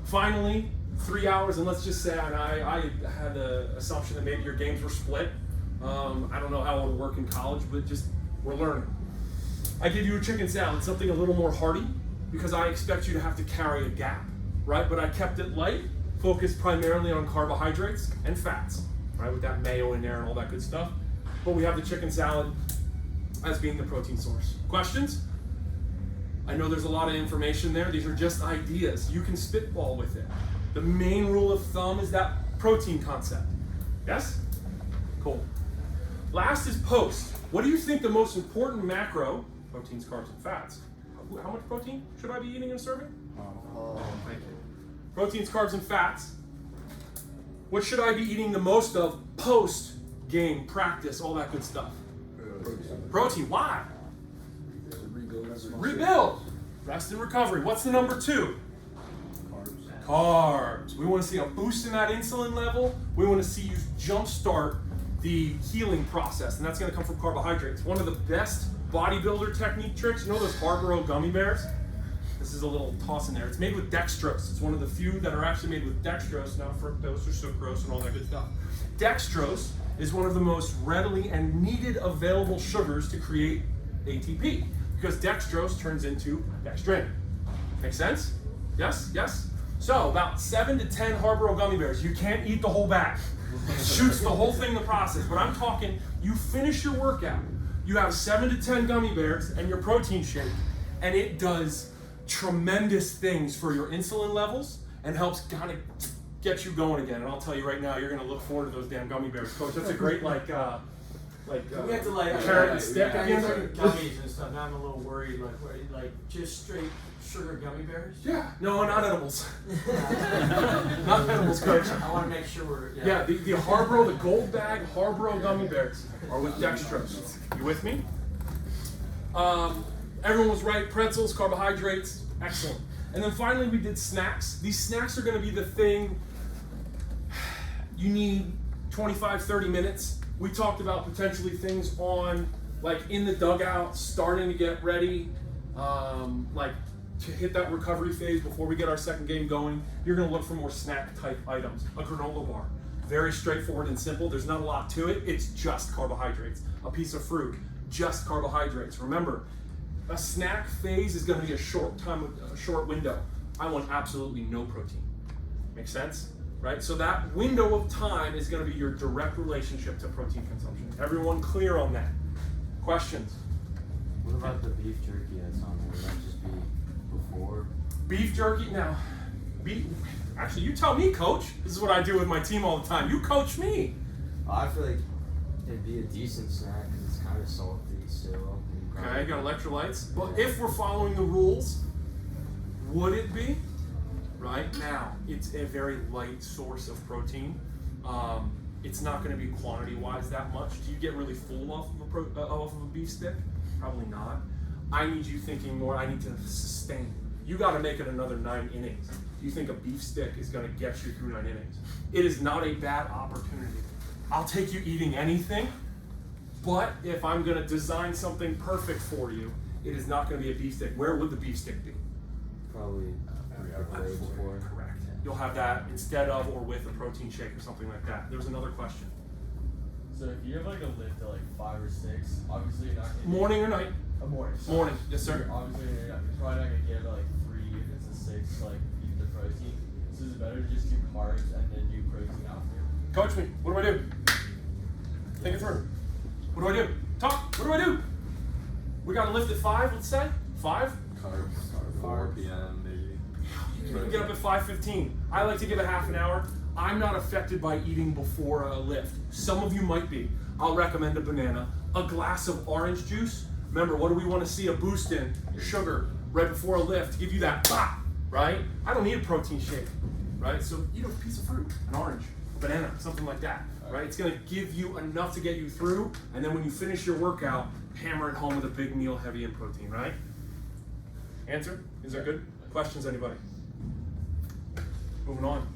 [SPEAKER 2] Finally, 3 hours, and let's just say, and I had the assumption that maybe your games were split. I don't know how it would work in college, but just we're learning. I give you a chicken salad, something a little more hearty, because I expect you to have to carry a gap, right? But I kept it light, focused primarily on carbohydrates and fats, right? With that mayo in there and all that good stuff. But we have the chicken salad as being the protein source. Questions? I know there's a lot of information there. These are just ideas. You can spitball with it. The main rule of thumb is that protein concept. Yes? Cool. Last is post. What do you think the most important macro, proteins, carbs, and fats? How much protein should I be eating in a serving? Thank you. Proteins, carbs, and fats. What should I be eating the most of post game, practice, all that good stuff? Protein. Why? Rebuild. Rest and recovery. What's the number 2? Carbs. We want to see a boost in that insulin level. We want to see you jumpstart the healing process, and that's going to come from carbohydrates. One of the best bodybuilder technique tricks, you know those Haribo gummy bears? This is a little toss in there. It's made with dextrose. It's one of the few that are actually made with dextrose, not fructose or sucrose and all that good stuff. Dextrose is one of the most readily and needed available sugars to create ATP, because dextrose turns into dextrin. Make sense? Yes? Yes? So about 7 to 10 Haribo gummy bears. You can't eat the whole bag. It shoots the whole thing in the process. But I'm talking, you finish your workout, you have 7 to 10 gummy bears and your protein shake, and it does tremendous things for your insulin levels and helps kind of get you going again. And I'll tell you right now, you're going to look forward to those damn gummy bears, Coach. That's a great
[SPEAKER 1] we have to
[SPEAKER 2] carrot and stick at the end of it.
[SPEAKER 1] gummies and stuff. Now I'm a little worried, like just straight sugar gummy bears.
[SPEAKER 2] Yeah, no, not edibles. Not edibles, Coach.
[SPEAKER 1] I want to make sure we're
[SPEAKER 2] The Haribo, the gold bag Haribo gummy bears are with dextrose. You with me? Everyone was right. Pretzels, carbohydrates, excellent. And then finally we did snacks. These snacks are gonna be the thing you need 25, 30 minutes. We talked about potentially things on, like in the dugout, starting to get ready, like to hit that recovery phase before we get our second game going. You're gonna look for more snack type items. A granola bar, very straightforward and simple. There's not a lot to it. It's just carbohydrates. A piece of fruit, just carbohydrates. Remember, a snack phase is gonna be a short window. I want absolutely no protein. Make sense? Right? So that window of time is gonna be your direct relationship to protein consumption. Everyone clear on that? Questions?
[SPEAKER 5] What about the beef jerky that's on there? Would that just be before?
[SPEAKER 2] Beef jerky, now, actually you tell me, coach. This is what I do with my team all the time. You coach me.
[SPEAKER 5] I feel like it'd be a decent snack because it's kind of salty still.
[SPEAKER 2] Okay, got electrolytes. Well, if we're following the rules, would it be? Right now, it's a very light source of protein. It's not going to be quantity-wise that much. Do you get really full off of a beef stick? Probably not. I need you thinking more. I need to sustain. You got to make it another 9 innings. You think a beef stick is going to get you through 9 innings? It is not a bad opportunity. I'll take you eating anything, but if I'm going to design something perfect for you, it is not going to be a beef stick. Where would the beef stick be?
[SPEAKER 5] Probably before.
[SPEAKER 2] Correct. You'll have that instead of or with a protein shake or something like that. There was another question.
[SPEAKER 9] So if you have like a lift at like 5 or 6, obviously you're not gonna
[SPEAKER 2] Morning or night?
[SPEAKER 9] a morning.
[SPEAKER 2] Morning, yes sir.
[SPEAKER 9] Obviously you're probably not gonna get like 3 if it's a 6 to like eat the protein. So is it better to just do carbs and then do protein after?
[SPEAKER 2] Coach me. What do I do? Think it through. What do I do? Talk. What do I do? We got a lift at 5, let's say. 5?
[SPEAKER 7] Carbs, 4 p.m. maybe.
[SPEAKER 2] You can get up at 5:15. I like to give a half an hour. I'm not affected by eating before a lift. Some of you might be. I'll recommend a banana, a glass of orange juice. Remember, what do we want to see a boost in? Sugar, right before a lift, to give you that pop, right? I don't need a protein shake, right? So eat a piece of fruit, an orange, a banana, something like that, right? It's gonna give you enough to get you through, and then when you finish your workout, hammer it home with a big meal heavy in protein, right? Answer? Is that good? Questions, anybody? Moving on.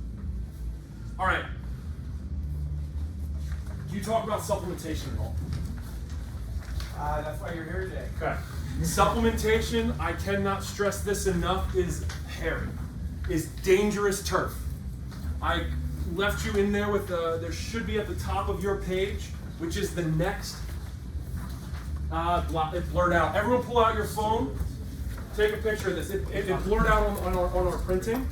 [SPEAKER 2] All right. Do you talk about supplementation at all?
[SPEAKER 1] That's why you're here today.
[SPEAKER 2] Okay. Supplementation, I cannot stress this enough, is hairy, is dangerous turf. I left you in there with there should be at the top of your page, which is the next, it blurred out. Everyone pull out your phone, take a picture of this. It blurred out on our printing.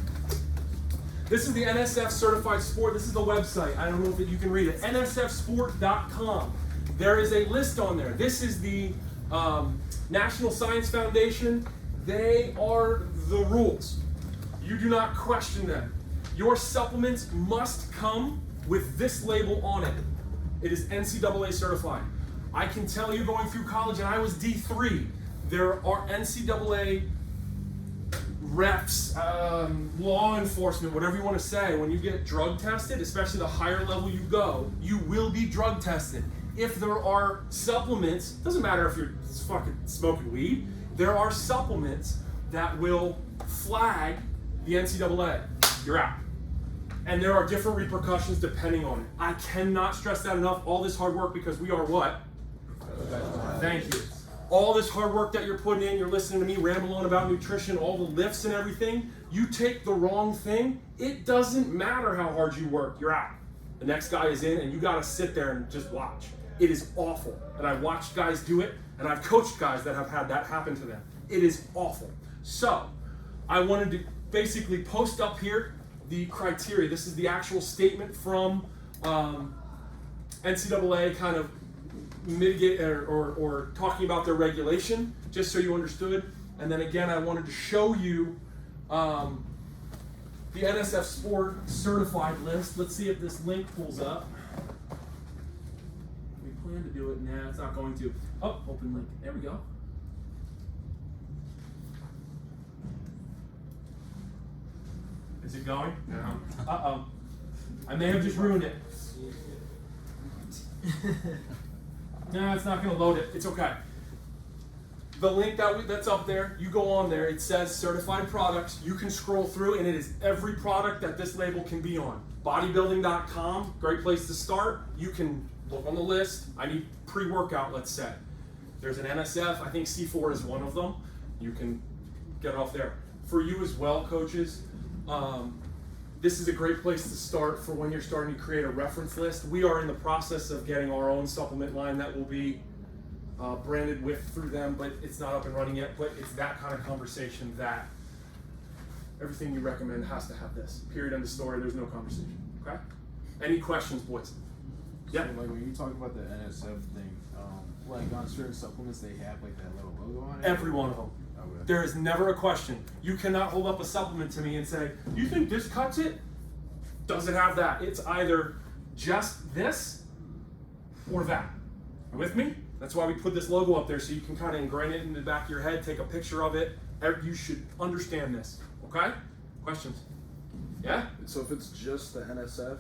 [SPEAKER 2] This is the NSF Certified Sport. This is the website. I don't know if you can read it. nsfsport.com. There is a list on there. This is the National Science Foundation. They are the rules. You do not question them. Your supplements must come with this label on it. It is NCAA certified. I can tell you going through college, and I was D3, there are NCAA refs, law enforcement, whatever you want to say, when you get drug tested, especially the higher level you go, you will be drug tested. If there are supplements, doesn't matter if you're fucking smoking weed, there are supplements that will flag the NCAA. You're out. And there are different repercussions depending on it. I cannot stress that enough. All this hard work because we are what? Thank you. All this hard work that you're putting in, you're listening to me ramble on about nutrition, all the lifts and everything, you take the wrong thing, it doesn't matter how hard you work, you're out. The next guy is in and you gotta sit there and just watch. It is awful. And I've watched guys do it, and I've coached guys that have had that happen to them. It is awful. So, I wanted to basically post up here the criteria. This is the actual statement from NCAA kind of mitigate or talking about their regulation, just so you understood. And then again, I wanted to show you the NSF Sport certified list. Let's see if this link pulls up. We plan to do it now. It's not going to. Oh, open link. There we go. Is it going? No. Uh-oh. I may have just ruined it. No, it's not going to load it. It's okay. The link that's up there, you go on there, it says certified products. You can scroll through and it is every product that this label can be on. Bodybuilding.com, great place to start. You can look on the list. I need pre-workout, let's say. There's an NSF, I think C4 is one of them. You can get it off there. For you as well, coaches, this is a great place to start for when you're starting to create a reference list. We are in the process of getting our own supplement line that will be branded through them, but it's not up and running yet. But it's that kind of conversation that everything you recommend has to have this. Period, end of story. There's no conversation. Okay? Any questions, boys? Yeah.
[SPEAKER 4] So, like when you talk about the NSF thing, like on certain supplements they have like that little logo on it.
[SPEAKER 2] Every one of them.
[SPEAKER 4] Okay.
[SPEAKER 2] There is never a question. You cannot hold up a supplement to me and say, "You think this cuts it?" Does it have that? It's either just this or that. You with me? That's why we put this logo up there so you can kind of ingrain it in the back of your head, take a picture of it. You should understand this. Okay? Questions? Yeah?
[SPEAKER 10] So if it's just the NSF,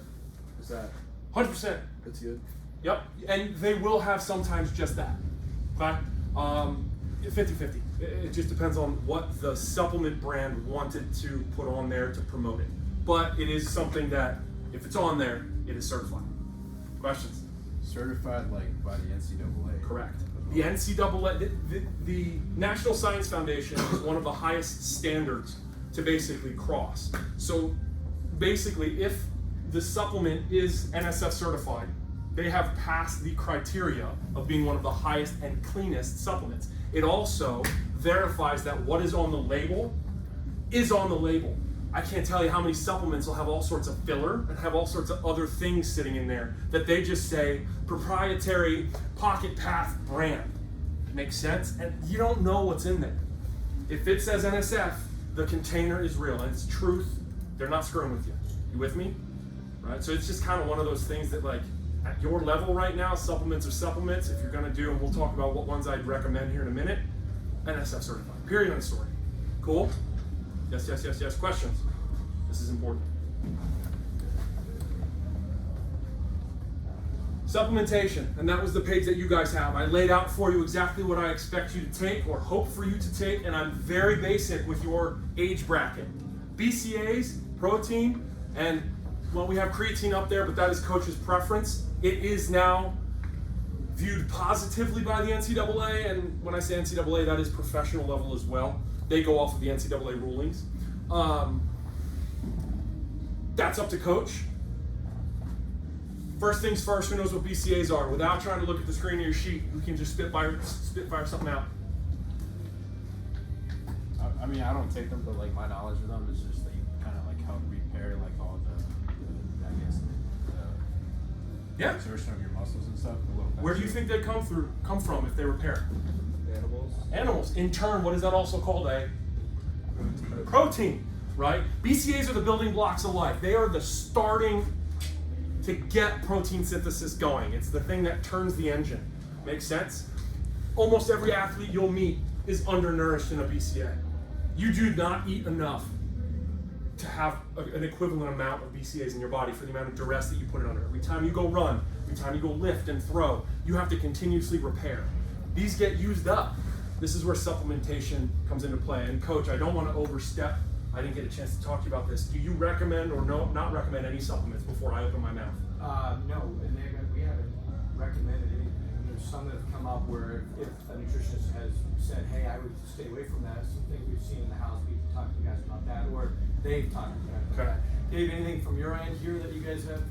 [SPEAKER 10] is that
[SPEAKER 2] 100%.
[SPEAKER 10] it's good?
[SPEAKER 2] Yep. And they will have sometimes just that. Okay? 50-50. It just depends on what the supplement brand wanted to put on there to promote it. But it is something that, if it's on there, it is certified. Questions?
[SPEAKER 4] Certified like by the NCAA.
[SPEAKER 2] Correct. The NCAA, the National Science Foundation is one of the highest standards to basically cross. So basically, if the supplement is NSF certified, they have passed the criteria of being one of the highest and cleanest supplements. It also verifies that what is on the label is on the label. I can't tell you how many supplements will have all sorts of filler and have all sorts of other things sitting in there that they just say proprietary Pocket Path brand. Makes sense? And you don't know what's in there. If it says NSF, the container is real and it's truth. They're not screwing with you. You with me? Right? So it's just kind of one of those things that, like, at your level right now, supplements are supplements. If you're going to do, and we'll talk about what ones I'd recommend here in a minute, NSF certified. Period on the story. Cool? Yes, yes, yes, yes. Questions? This is important. Supplementation, and that was the page that you guys have. I laid out for you exactly what I expect you to take or hope for you to take, and I'm very basic with your age bracket. BCAAs, protein, and well, we have creatine up there, but that is coach's preference. It is now viewed positively by the NCAA, and when I say NCAA, that is professional level as well. They go off of the NCAA rulings. That's up to coach. First things first, who knows what BCAAs are? Without trying to look at the screen of your sheet, you can just spitfire something out.
[SPEAKER 4] I mean, I don't take them, but like my knowledge of them is just they kind of like help repair like all the I guess,
[SPEAKER 2] Yeah.
[SPEAKER 4] exertion of your muscles and stuff. A little
[SPEAKER 2] Where do you think they come from if they repair?
[SPEAKER 3] Animals.
[SPEAKER 2] Animals. In turn, what is that also called? A protein, right? BCAAs are the building blocks of life. They are the starting to get protein synthesis going. It's the thing that turns the engine. Makes sense? Almost every athlete you'll meet is undernourished in a BCAA. You do not eat enough to have an equivalent amount of BCAAs in your body for the amount of duress that you put it under. Every time you go run, every time you go lift and throw, you have to continuously repair. These get used up. This is where supplementation comes into play. And coach, I don't want to overstep. I didn't get a chance to talk to you about this. Do you recommend or not recommend any supplements before I open my mouth?
[SPEAKER 1] No, and we haven't recommended anything. There's some that have come up where if a nutritionist has said, hey, I would stay away from that. Some things we've seen in the house, we can talk to you guys about that, or they've talked to you guys about that. Dave, anything from your end here that you guys have?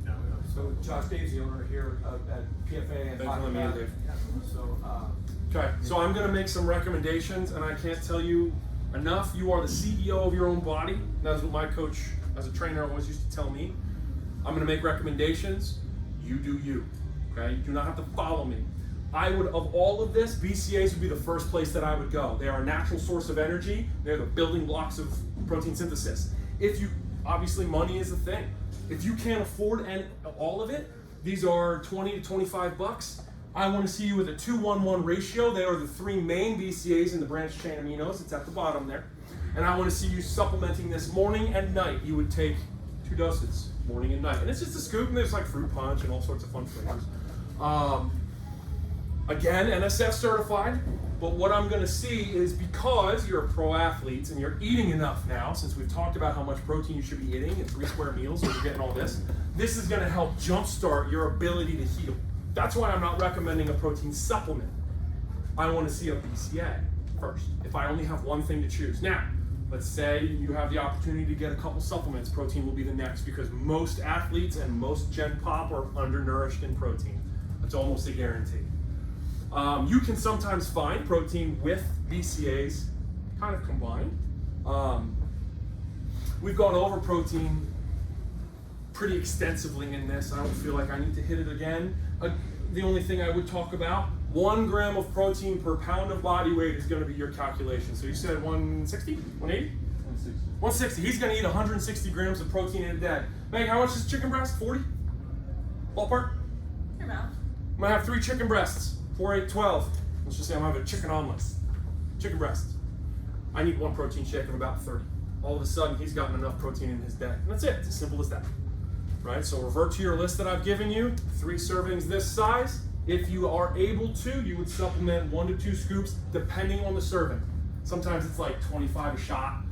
[SPEAKER 6] No.
[SPEAKER 1] So Josh Dave's the owner here at PFA and
[SPEAKER 2] Thanks for letting me in, Dave.
[SPEAKER 1] So,
[SPEAKER 2] Okay, so I'm gonna make some recommendations, and I can't tell you enough. You are the CEO of your own body. That is what my coach, as a trainer, always used to tell me. I'm gonna make recommendations. You do you. Okay, you do not have to follow me. I would, of all of this, BCAAs would be the first place that I would go. They are a natural source of energy. They're the building blocks of protein synthesis. Obviously money is the thing. If you can't afford all of it, these are 20 to 25 bucks. I want to see you with a 2-1-1 ratio. They are the three main BCAAs in the branched chain aminos. It's at the bottom there. And I want to see you supplementing this morning and night. You would take 2 doses, morning and night. And it's just a scoop, and there's like fruit punch and all sorts of fun flavors. Again, NSF certified, but what I'm gonna see is because you're pro athletes and you're eating enough now, since we've talked about how much protein you should be eating and 3 square meals when you're getting all this is gonna help jumpstart your ability to heal. That's why I'm not recommending a protein supplement. I wanna see a BCA first, if I only have one thing to choose. Now, let's say you have the opportunity to get a couple supplements. Protein will be the next because most athletes and most Gen Pop are undernourished in protein. That's almost a guarantee. You can sometimes find protein with BCAAs kind of combined. We've gone over protein pretty extensively in this. I don't feel like I need to hit it again. The only thing I would talk about, 1 gram of protein per pound of body weight is going to be your calculation. So you said 160, 180?
[SPEAKER 7] 160.
[SPEAKER 2] 160. He's going to eat 160 grams of protein in a day. Meg, how much is chicken breast? 40? Ballpark?
[SPEAKER 8] Your mouth.
[SPEAKER 2] I'm going to have 3 chicken breasts. 4, 8, 12. Let's just say I'm having a chicken omelet. Chicken breast. I need 1 protein shake of about 30. All of a sudden, he's gotten enough protein in his day. And that's it. It's as simple as that. Right? So revert to your list that I've given you. 3 servings this size. If you are able to, you would supplement 1 to 2 scoops depending on the serving. Sometimes it's like 25 a shot.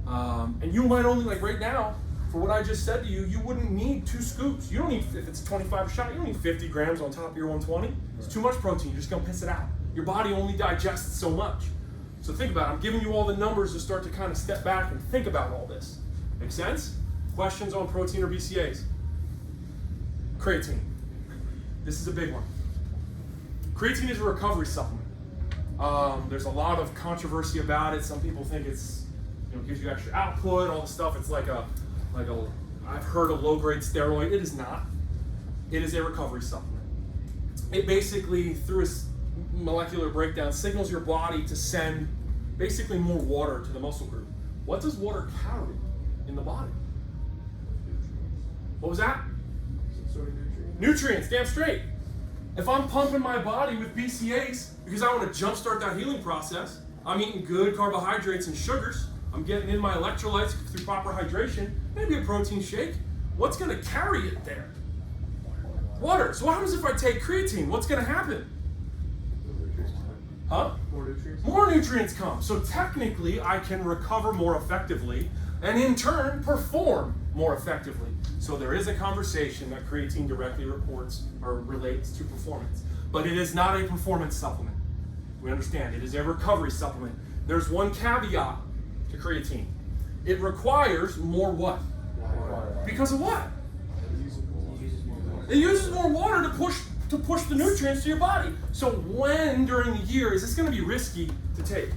[SPEAKER 2] And you might only, like right now, for what I just said to you, you wouldn't need 2 scoops. You don't need, if it's 25 a shot, you don't need 50 grams on top of your 120. It's too much protein, you're just gonna piss it out. Your body only digests so much. So think about it, I'm giving you all the numbers to start to kind of step back and think about all this. Make sense? Questions on protein or BCAAs? Creatine. This is a big one. Creatine is a recovery supplement. There's a lot of controversy about it. Some people think it's, gives you extra output, all the stuff. It's like a, I've heard a low-grade steroid. It is not. It is a recovery supplement. It basically, through a molecular breakdown, signals your body to send basically more water to the muscle group. What does water carry in the body? What was that?
[SPEAKER 10] Some sort of nutrient.
[SPEAKER 2] Nutrients, damn straight. If I'm pumping my body with BCAAs because I want to jumpstart that healing process, I'm eating good carbohydrates and sugars, I'm getting in my electrolytes through proper hydration, maybe a protein shake. What's going to carry it there? Water. So what happens if I take creatine? What's going to happen? Huh?
[SPEAKER 10] More nutrients.
[SPEAKER 2] More nutrients come. So technically, I can recover more effectively and in turn perform more effectively. So there is a conversation that creatine directly reports or relates to performance. But it is not a performance supplement. We understand it is a recovery supplement. There's one caveat to creatine. It requires more what?
[SPEAKER 10] Water.
[SPEAKER 2] Because of what? It uses more water to push the nutrients to your body. So when during the year is this going to be risky to take?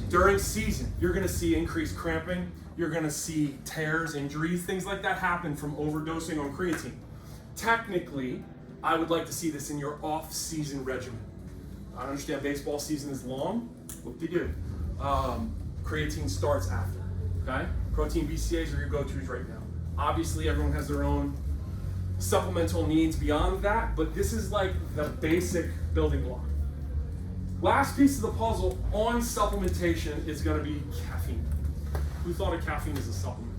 [SPEAKER 2] During season, you're going to see increased cramping. You're going to see tears, injuries, things like that happen from overdosing on creatine. Technically, I would like to see this in your off-season regimen. I understand baseball season is long. Whoop-de-doo. Creatine starts after. Okay? Protein BCAAs are your go-tos right now. Obviously, everyone has their own supplemental needs beyond that, but this is like the basic building block. Last piece of the puzzle on supplementation is going to be caffeine. Who thought of caffeine as a supplement?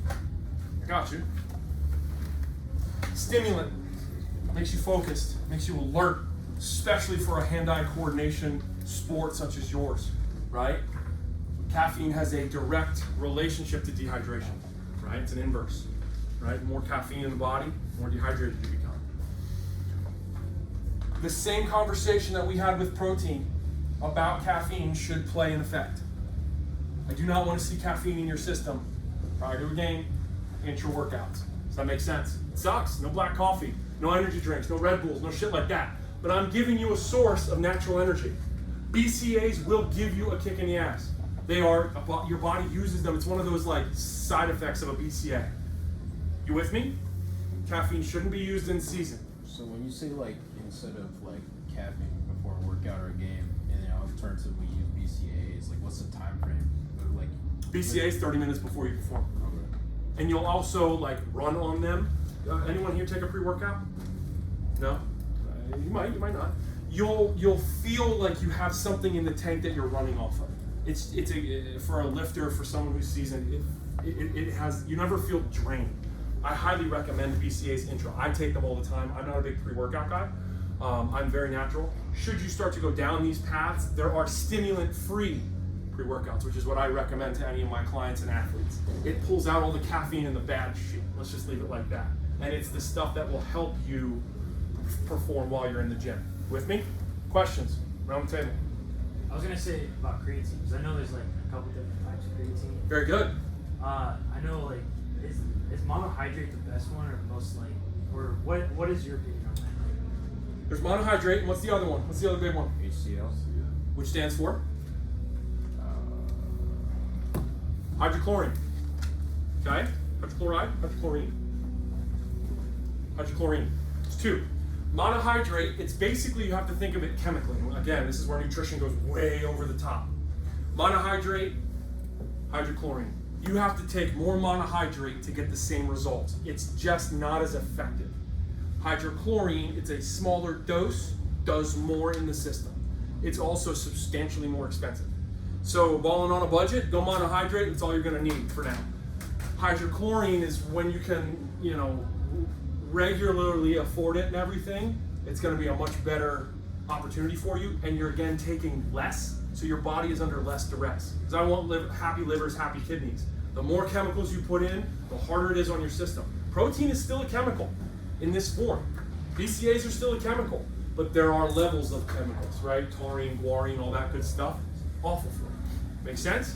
[SPEAKER 2] I got you. Stimulant. Makes you focused, makes you alert, especially for a hand-eye coordination sport such as yours, right? Caffeine has a direct relationship to dehydration, right? It's an inverse, right? More caffeine in the body, more dehydrated you become. The same conversation that we had with protein about caffeine should play in effect. I do not want to see caffeine in your system prior to a game and your workouts. Does that make sense? It sucks. No black coffee, no energy drinks, no Red Bulls, no shit like that. But I'm giving you a source of natural energy. BCAAs will give you a kick in the ass. They are, your body uses them. It's one of those like side effects of a BCAA. You with me? Caffeine shouldn't be used in season.
[SPEAKER 4] So when you say like instead of like caffeine before a workout or a game, and then alternatively we use BCAAs, like what's the time frame? Like
[SPEAKER 2] BCAAs 30 minutes before you perform.
[SPEAKER 4] Okay.
[SPEAKER 2] And you'll also like run on them. Anyone here take a pre-workout? No? You might not. You'll feel like you have something in the tank that you're running off of. It's for a lifter, for someone who's seasoned, it has, you never feel drained. I highly recommend BCA's intro. I take them all the time. I'm not a big pre-workout guy. I'm very natural. Should you start to go down these paths, there are stimulant-free pre-workouts, which is what I recommend to any of my clients and athletes. It pulls out all the caffeine and the bad shit. Let's just leave it like that. And it's the stuff that will help you perform while you're in the gym. With me? Questions? Round the table.
[SPEAKER 6] I was gonna say about creatine because I know there's like a couple different types of creatine.
[SPEAKER 2] Very good.
[SPEAKER 6] I know like is monohydrate the best one or the most like, or what is your opinion on that?
[SPEAKER 2] There's monohydrate, and what's the other one? What's the other big one?
[SPEAKER 5] HCl.
[SPEAKER 2] Which stands for? Hydrochlorine. Okay? Hydrochloride, hydrochlorine. Hydrochlorine. It's two. Monohydrate, it's basically, you have to think of it chemically. Again, this is where nutrition goes way over the top. Monohydrate, hydrochlorine. You have to take more monohydrate to get the same results. It's just not as effective. Hydrochlorine, it's a smaller dose, does more in the system. It's also substantially more expensive. So balling on a budget, go monohydrate, it's all you're gonna need for now. Hydrochlorine is when you can, regularly afford it and everything, it's gonna be a much better opportunity for you, and you're again taking less, so your body is under less duress. Because I want happy livers, happy kidneys. The more chemicals you put in, the harder it is on your system. Protein is still a chemical in this form. BCAAs are still a chemical, but there are levels of chemicals, right? Taurine, guarine, all that good stuff. Awful for you. Make sense?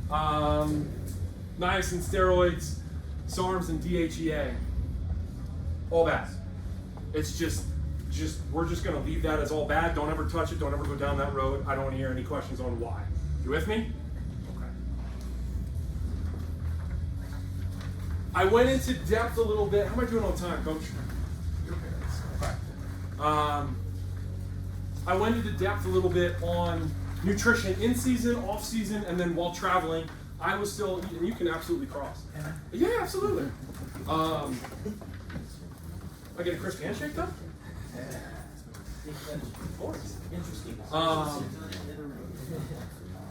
[SPEAKER 2] Niacin, steroids, SARMs, and DHEA. All bad. It's just we're just gonna leave that as all bad. Don't ever touch it. Don't ever go down that road. I don't want to hear any questions on why. You with me? Okay. I went into depth a little bit. How am I doing on time, Coach? Okay. I went into depth a little bit on nutrition in season, off season, and then while traveling. I was still, and you can absolutely cross. Yeah, absolutely. I get a crisp handshake though? Of course.
[SPEAKER 6] Interesting.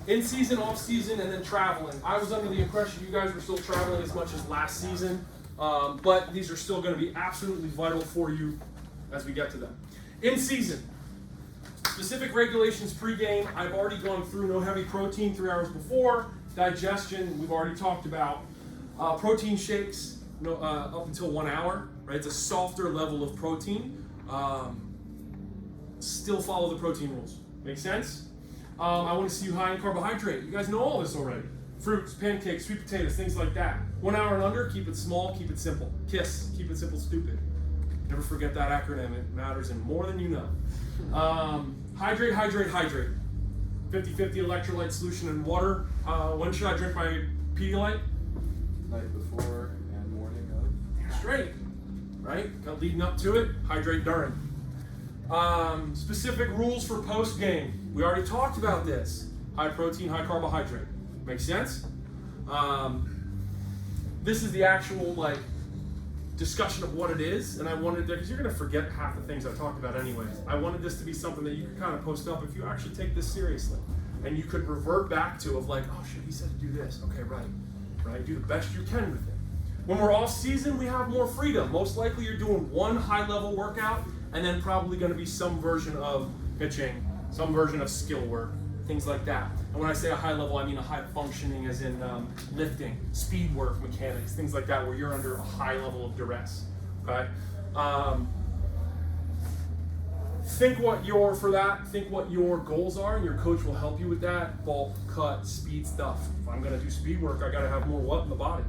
[SPEAKER 2] In season, off season, and then traveling. I was under the impression you guys were still traveling as much as last season, but these are still going to be absolutely vital for you as we get to them. In season, specific regulations pregame. I've already gone through no heavy protein 3 hours before. Digestion, we've already talked about. Protein shakes up until 1 hour. Right, it's a softer level of protein. Still follow the protein rules. Make sense? I want to see you high in carbohydrate. You guys know all this already. Fruits, pancakes, sweet potatoes, things like that. 1 hour and under, keep it small, keep it simple. KISS, keep it simple, stupid. Never forget that acronym. It matters in more than you know. Hydrate, hydrate, hydrate. 50-50 electrolyte solution and water. When should I drink my Pedialyte?
[SPEAKER 7] Night before and morning of.
[SPEAKER 2] Straight. Right? Leading up to it, hydrate during. Specific rules for post game. We already talked about this. High protein, high carbohydrate. Make sense? This is the actual discussion of what it is, and I wanted to, because you're going to forget half the things I talked about anyways. I wanted this to be something that you could kind of post up if you actually take this seriously, and you could revert back to oh shit, he said to do this. Okay, right. Do the best you can with it. When we're off season, we have more freedom. Most likely you're doing one high level workout and then probably going to be some version of pitching, some version of skill work, things like that. And when I say a high level, I mean a high functioning as in lifting, speed work, mechanics, things like that where you're under a high level of duress, okay? Think what your goals are, and your coach will help you with that. Bulk, cut, speed stuff. If I'm gonna do speed work, I gotta have more what in the body?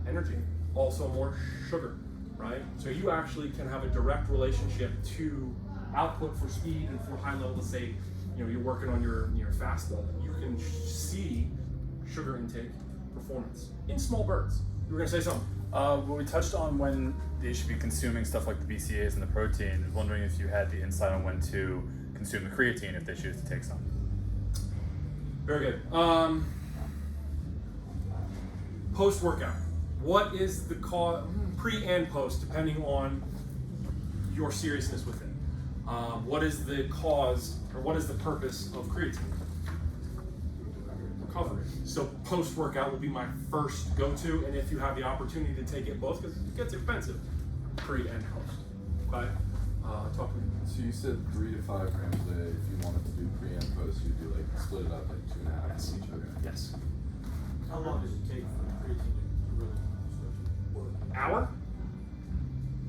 [SPEAKER 2] Energy. Also more sugar, right? So you actually can have a direct relationship to output for speed and for high level. Let's say, you're working on your fast level. You can see sugar intake performance in small bursts. You were gonna say something?
[SPEAKER 11] Well, we touched on when they should be consuming stuff like the BCAAs and the protein. I was wondering if you had the insight on when to consume the creatine if they choose to take some.
[SPEAKER 2] Very good. Post-workout. What is the cause, pre and post, depending on your seriousness with it? What is the cause, or what is the purpose of creatine? recovery. So post-workout will be my first go-to, and if you have the opportunity to take it both, because it gets expensive, pre and post. Okay? Talk to me.
[SPEAKER 7] So you said 3 to 5 grams a day. If you wanted to do pre and post, you'd do like split it up like 2.5
[SPEAKER 2] Yes.
[SPEAKER 7] each. Okay.
[SPEAKER 2] Yes.
[SPEAKER 10] How long does it take for the creatine to really start to work?
[SPEAKER 2] Hour?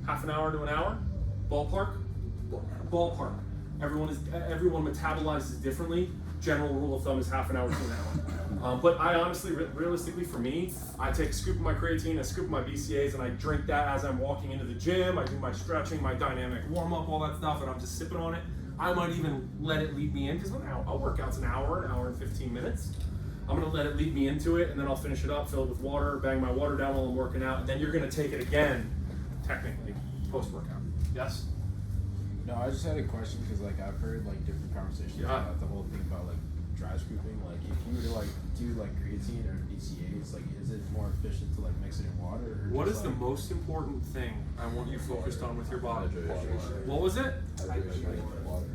[SPEAKER 2] Half an hour to an hour? Ballpark? Ballpark. Everyone metabolizes differently. General rule of thumb is half an hour to an hour. But I honestly, realistically, for me, I take a scoop of my creatine, a scoop of my BCAAs, and I drink that as I'm walking into the gym. I do my stretching, my dynamic warm up, all that stuff, and I'm just sipping on it. I might even let it lead me in, because a workout's an hour and 15 minutes. I'm gonna let it lead me into it, and then I'll finish it up, fill it with water, bang my water down while I'm working out, and then you're gonna take it again, technically, post-workout. Yes?
[SPEAKER 4] No, I just had a question because like I've heard like different conversations
[SPEAKER 2] Yeah.
[SPEAKER 4] about the whole thing about like dry scooping. Like if you were to like do like creatine or BCAAs, like is it more efficient to like mix it in water? Or
[SPEAKER 2] What
[SPEAKER 4] just,
[SPEAKER 2] is the
[SPEAKER 4] like,
[SPEAKER 2] most important thing I want you focused on with your body?
[SPEAKER 7] Hydration.
[SPEAKER 2] What was it?
[SPEAKER 7] Hydration. Water.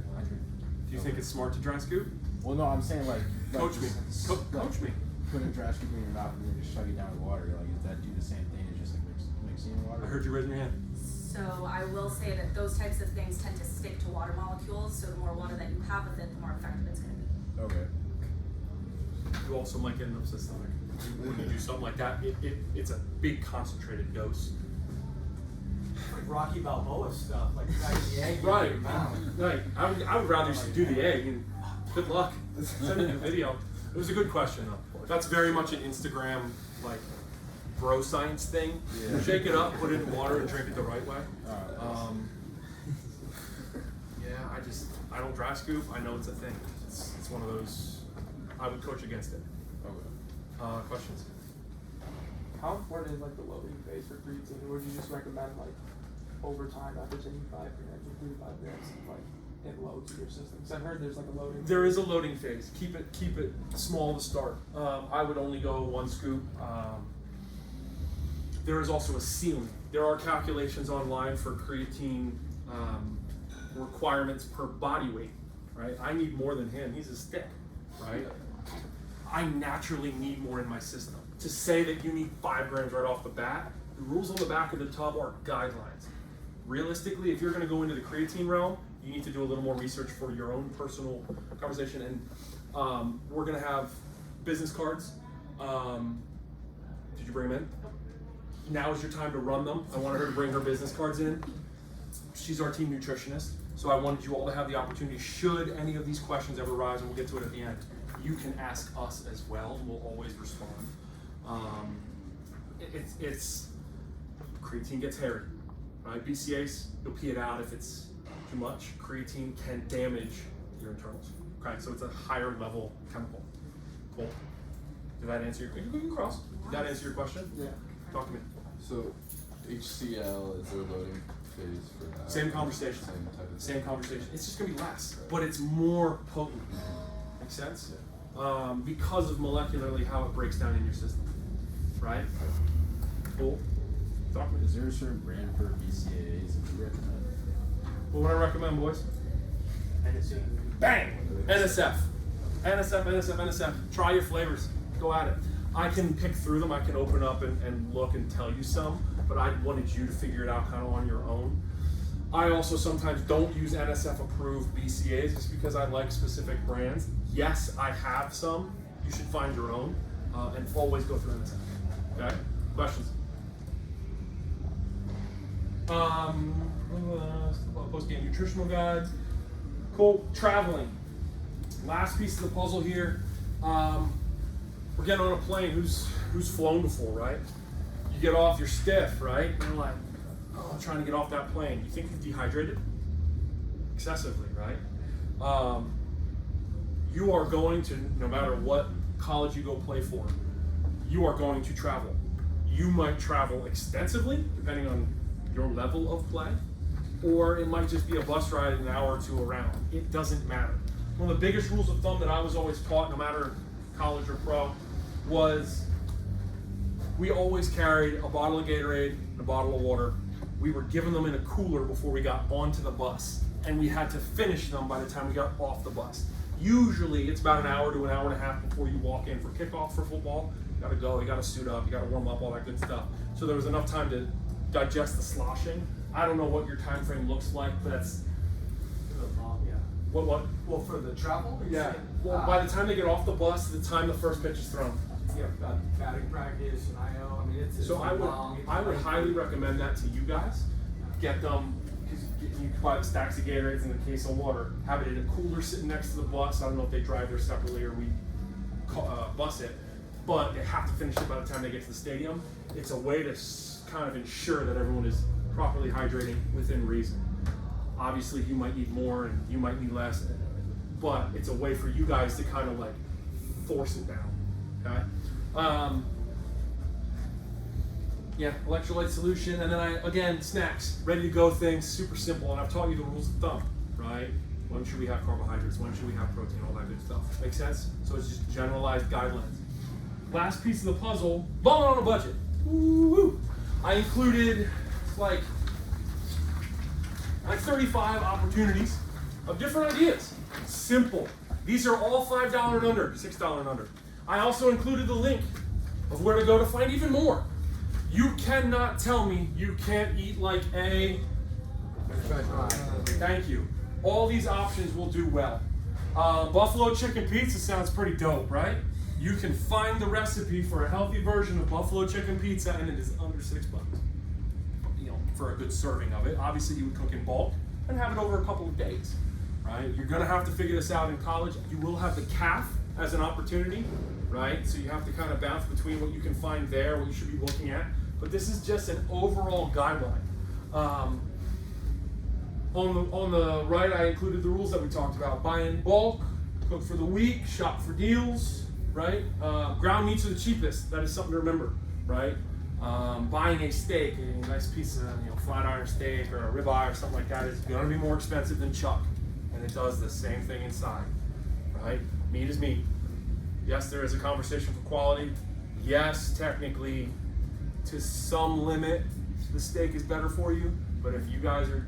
[SPEAKER 2] Do you think it's smart to dry scoop?
[SPEAKER 4] Well, no, I'm saying like
[SPEAKER 2] Coach me. Coach me.
[SPEAKER 4] Put a dry scoop in your mouth and then just chug it down with water. Like does that do the same thing as just like mixing in water?
[SPEAKER 2] I heard you raising your hand.
[SPEAKER 8] So I will say that those types of things tend to stick to water molecules, so the more water that you have with it, the more effective it's gonna be.
[SPEAKER 4] Okay.
[SPEAKER 2] You also might get an upset stomach. When you do something like that, it's a big concentrated dose.
[SPEAKER 10] Like Rocky Balboa stuff, like the egg.
[SPEAKER 2] Right. Right. I would rather just do the egg and good luck. Send me the video. It was a good question though. That's very much an Instagram like bro science thing.
[SPEAKER 7] Yeah.
[SPEAKER 2] Shake it up, put it in water, and drink it the right way. Yeah, I don't dry scoop. I know it's a thing. It's one of those. I would coach against it.
[SPEAKER 7] Okay.
[SPEAKER 2] Questions?
[SPEAKER 10] How important is like the loading phase for creatine? Or would you just recommend like over time after taking 5 grams or 3 to 5 grams like it loads your system? Because I've heard there's like a loading.
[SPEAKER 2] There is a loading phase. Keep it small to start. I would only go 1 scoop. There is also a ceiling. There are calculations online for creatine requirements per body weight, right? I need more than him. He's a stick, right? I naturally need more in my system. To say that you need 5 grams right off the bat, the rules on the back of the tub are guidelines. Realistically, if you're going to go into the creatine realm, you need to do a little more research for your own personal conversation. And we're going to have business cards. Did you bring them in? Now is your time to run them. I wanted her to bring her business cards in. She's our team nutritionist, so I wanted you all to have the opportunity, should any of these questions ever arise, and we'll get to it at the end, you can ask us as well, and we'll always respond. It's creatine gets hairy, right? BCAAs, you'll pee it out if it's too much. Creatine can damage your internals, okay? So it's a higher level chemical. Cool. Did that answer your, you can cross. Did that answer your question?
[SPEAKER 10] Yeah.
[SPEAKER 2] Talk to me.
[SPEAKER 7] So HCl, is there a loading phase for that?
[SPEAKER 2] Same conversation.
[SPEAKER 7] Same type of
[SPEAKER 2] Same conversation. It's just gonna be less, but it's more potent. Make sense? Because of molecularly how it breaks down in your system, right? Cool. Talk to me.
[SPEAKER 4] Is there a certain brand for BCAAs that you recommend?
[SPEAKER 2] What would I recommend, boys?
[SPEAKER 6] NSF.
[SPEAKER 2] Bang! NSF. NSF. Try your flavors. Go at it. I can pick through them. I can open up and look and tell you some, but I wanted you to figure it out kind of on your own. I also sometimes don't use NSF approved BCAAs just because I like specific brands. Yes, I have some. You should find your own and always go through NSF. Okay? Questions? Post-game nutritional guides. Cool. Traveling. Last piece of the puzzle here. We're getting on a plane. Who's flown before, right? You get off, you're stiff, right? You're like, oh, I'm trying to get off that plane. You think you're dehydrated? Excessively, right? You are going to, no matter what college you go play for, you are going to travel. You might travel extensively, depending on your level of play, or it might just be a bus ride an hour or 2 around. It doesn't matter. One of the biggest rules of thumb that I was always taught, no matter college or pro, was we always carried a bottle of Gatorade and a bottle of water. We were giving them in a cooler before we got onto the bus, and we had to finish them by the time we got off the bus. Usually it's about an hour to an hour and a half before you walk in for kickoff for football. You gotta go, you gotta suit up, you gotta warm up, all that good stuff. So there was enough time to digest the sloshing. I don't know what your time frame looks like, but that's
[SPEAKER 1] Yeah.
[SPEAKER 2] what
[SPEAKER 1] Well, for the travel? you're
[SPEAKER 2] yeah.
[SPEAKER 1] saying?
[SPEAKER 2] Well, by the time they get off the bus to the time the first pitch is thrown.
[SPEAKER 1] Yeah, batting practice and IO. I mean, it's
[SPEAKER 2] So I would highly recommend that to you guys. Get them, because you can buy the stacks of Gatorades and the case of water. Have it in a cooler sitting next to the bus. I don't know if they drive there separately or we bus it, but they have to finish it by the time they get to the stadium. It's a way to kind of ensure that everyone is properly hydrating within reason. Obviously, you might need more and you might need less, but it's a way for you guys to kind of like force it down. Okay. Yeah, electrolyte solution, and then again, snacks, ready to go things, super simple, and I've taught you the rules of thumb, right? When should we have carbohydrates? When should we have protein? All that good stuff. Make sense? So it's just generalized guidelines. Last piece of the puzzle, balling on a budget. Woo-woo. I included like 35 opportunities of different ideas. Simple. These are all $5 and under, $6 and under. I also included the link of where to go to find even more. You cannot tell me you can't eat like a... Thank you. All these options will do well. Buffalo chicken pizza sounds pretty dope, right? You can find the recipe for a healthy version of buffalo chicken pizza, and it is under $6. You know, for a good serving of it. Obviously, you would cook in bulk and have it over a couple of days, right? You're gonna have to figure this out in college. You will have the CAF as an opportunity, right? So you have to kind of bounce between what you can find there, what you should be looking at. But this is just an overall guideline. On the right, I included the rules that we talked about. Buy in bulk, cook for the week, shop for deals, right? Ground meats are the cheapest. That is something to remember, right? Buying a steak, a nice piece of flat iron steak or a ribeye or something like that is going to be more expensive than chuck. And it does the same thing inside, right? Meat is meat. Yes, there is a conversation for quality. Yes, technically, to some limit, the steak is better for you. But if you guys are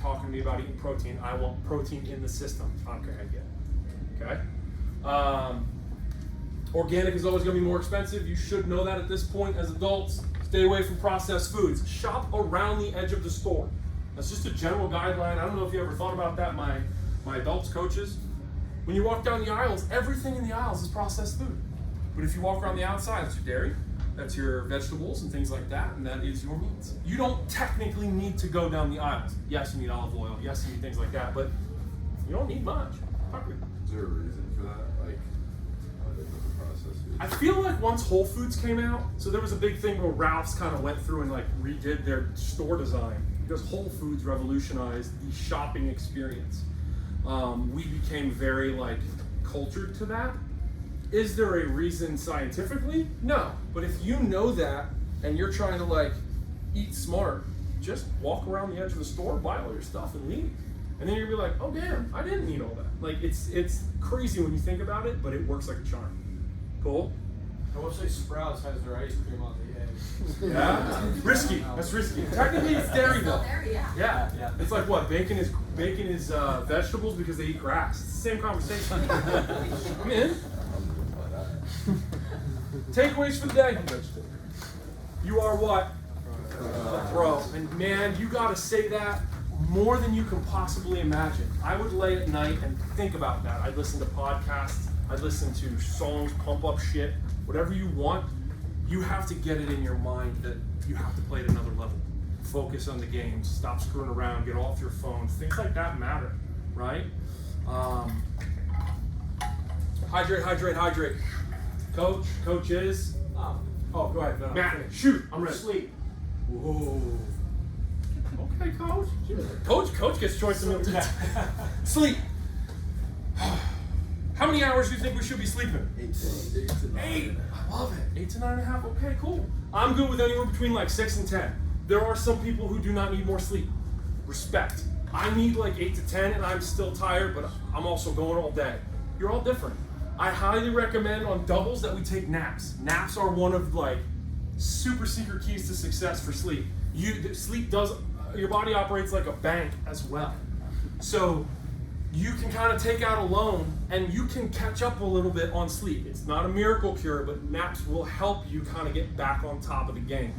[SPEAKER 2] talking to me about eating protein, I want protein in the system. I don't care how you get it. Okay? Organic is always going to be more expensive. You should know that at this point as adults. Stay away from processed foods. Shop around the edge of the store. That's just a general guideline. I don't know if you ever thought about that, my adults coaches. When you walk down the aisles, everything in the aisles is processed food. But if you walk around the outside, that's your dairy, that's your vegetables and things like that, and that is your meats. You don't technically need to go down the aisles. Yes, you need olive oil. Yes, you need things like that, but you don't need much.
[SPEAKER 7] Is there a reason for that? Like, why they put the processed food?
[SPEAKER 2] I feel like once Whole Foods came out, so there was a big thing where Ralph's kind of went through and like redid their store design because Whole Foods revolutionized the shopping experience. We became very like cultured to that. Is there a reason scientifically? No. But if you know that and you're trying to like eat smart, just walk around the edge of the store, buy all your stuff and leave. And then you'll be like, oh damn, I didn't need all that. Like it's crazy when you think about it, but it works like a charm. Cool?
[SPEAKER 1] I will say Sprouts has their ice cream on the edge.
[SPEAKER 2] Yeah? Risky. That's risky. Technically it's dairy though.
[SPEAKER 8] Dairy, yeah.
[SPEAKER 2] Yeah. It's like what? Bacon is vegetables because they eat grass. It's the same conversation. I'm in. Takeaways for the day. You are what? Bro. And man, you gotta say that more than you can possibly imagine. I would lay at night and think about that. I'd listen to podcasts. I'd listen to songs, pump up shit. Whatever you want, you have to get it in your mind that you have to play at another level. Focus on the games. Stop screwing around. Get off your phone. Things like that matter, right? Hydrate. Coach is.
[SPEAKER 1] Oh, go ahead. No,
[SPEAKER 2] Matt, shoot. I'm ready.
[SPEAKER 1] Sleep.
[SPEAKER 2] Whoa. Okay, Coach gets choice of meal too. Sleep. How many hours do you think we should be sleeping?
[SPEAKER 7] 8 to 9.
[SPEAKER 2] 8. I love it. 8 to 9.5. Okay, cool. I'm good with anywhere between like 6 and 10. There are some people who do not need more sleep. Respect. I need like 8 to 10 and I'm still tired, but I'm also going all day. You're all different. I highly recommend on doubles that we take naps. Naps are one of like super secret keys to success for sleep. Sleep does, your body operates like a bank as well. So you can kind of take out a loan and you can catch up a little bit on sleep. It's not a miracle cure, but naps will help you kind of get back on top of the game.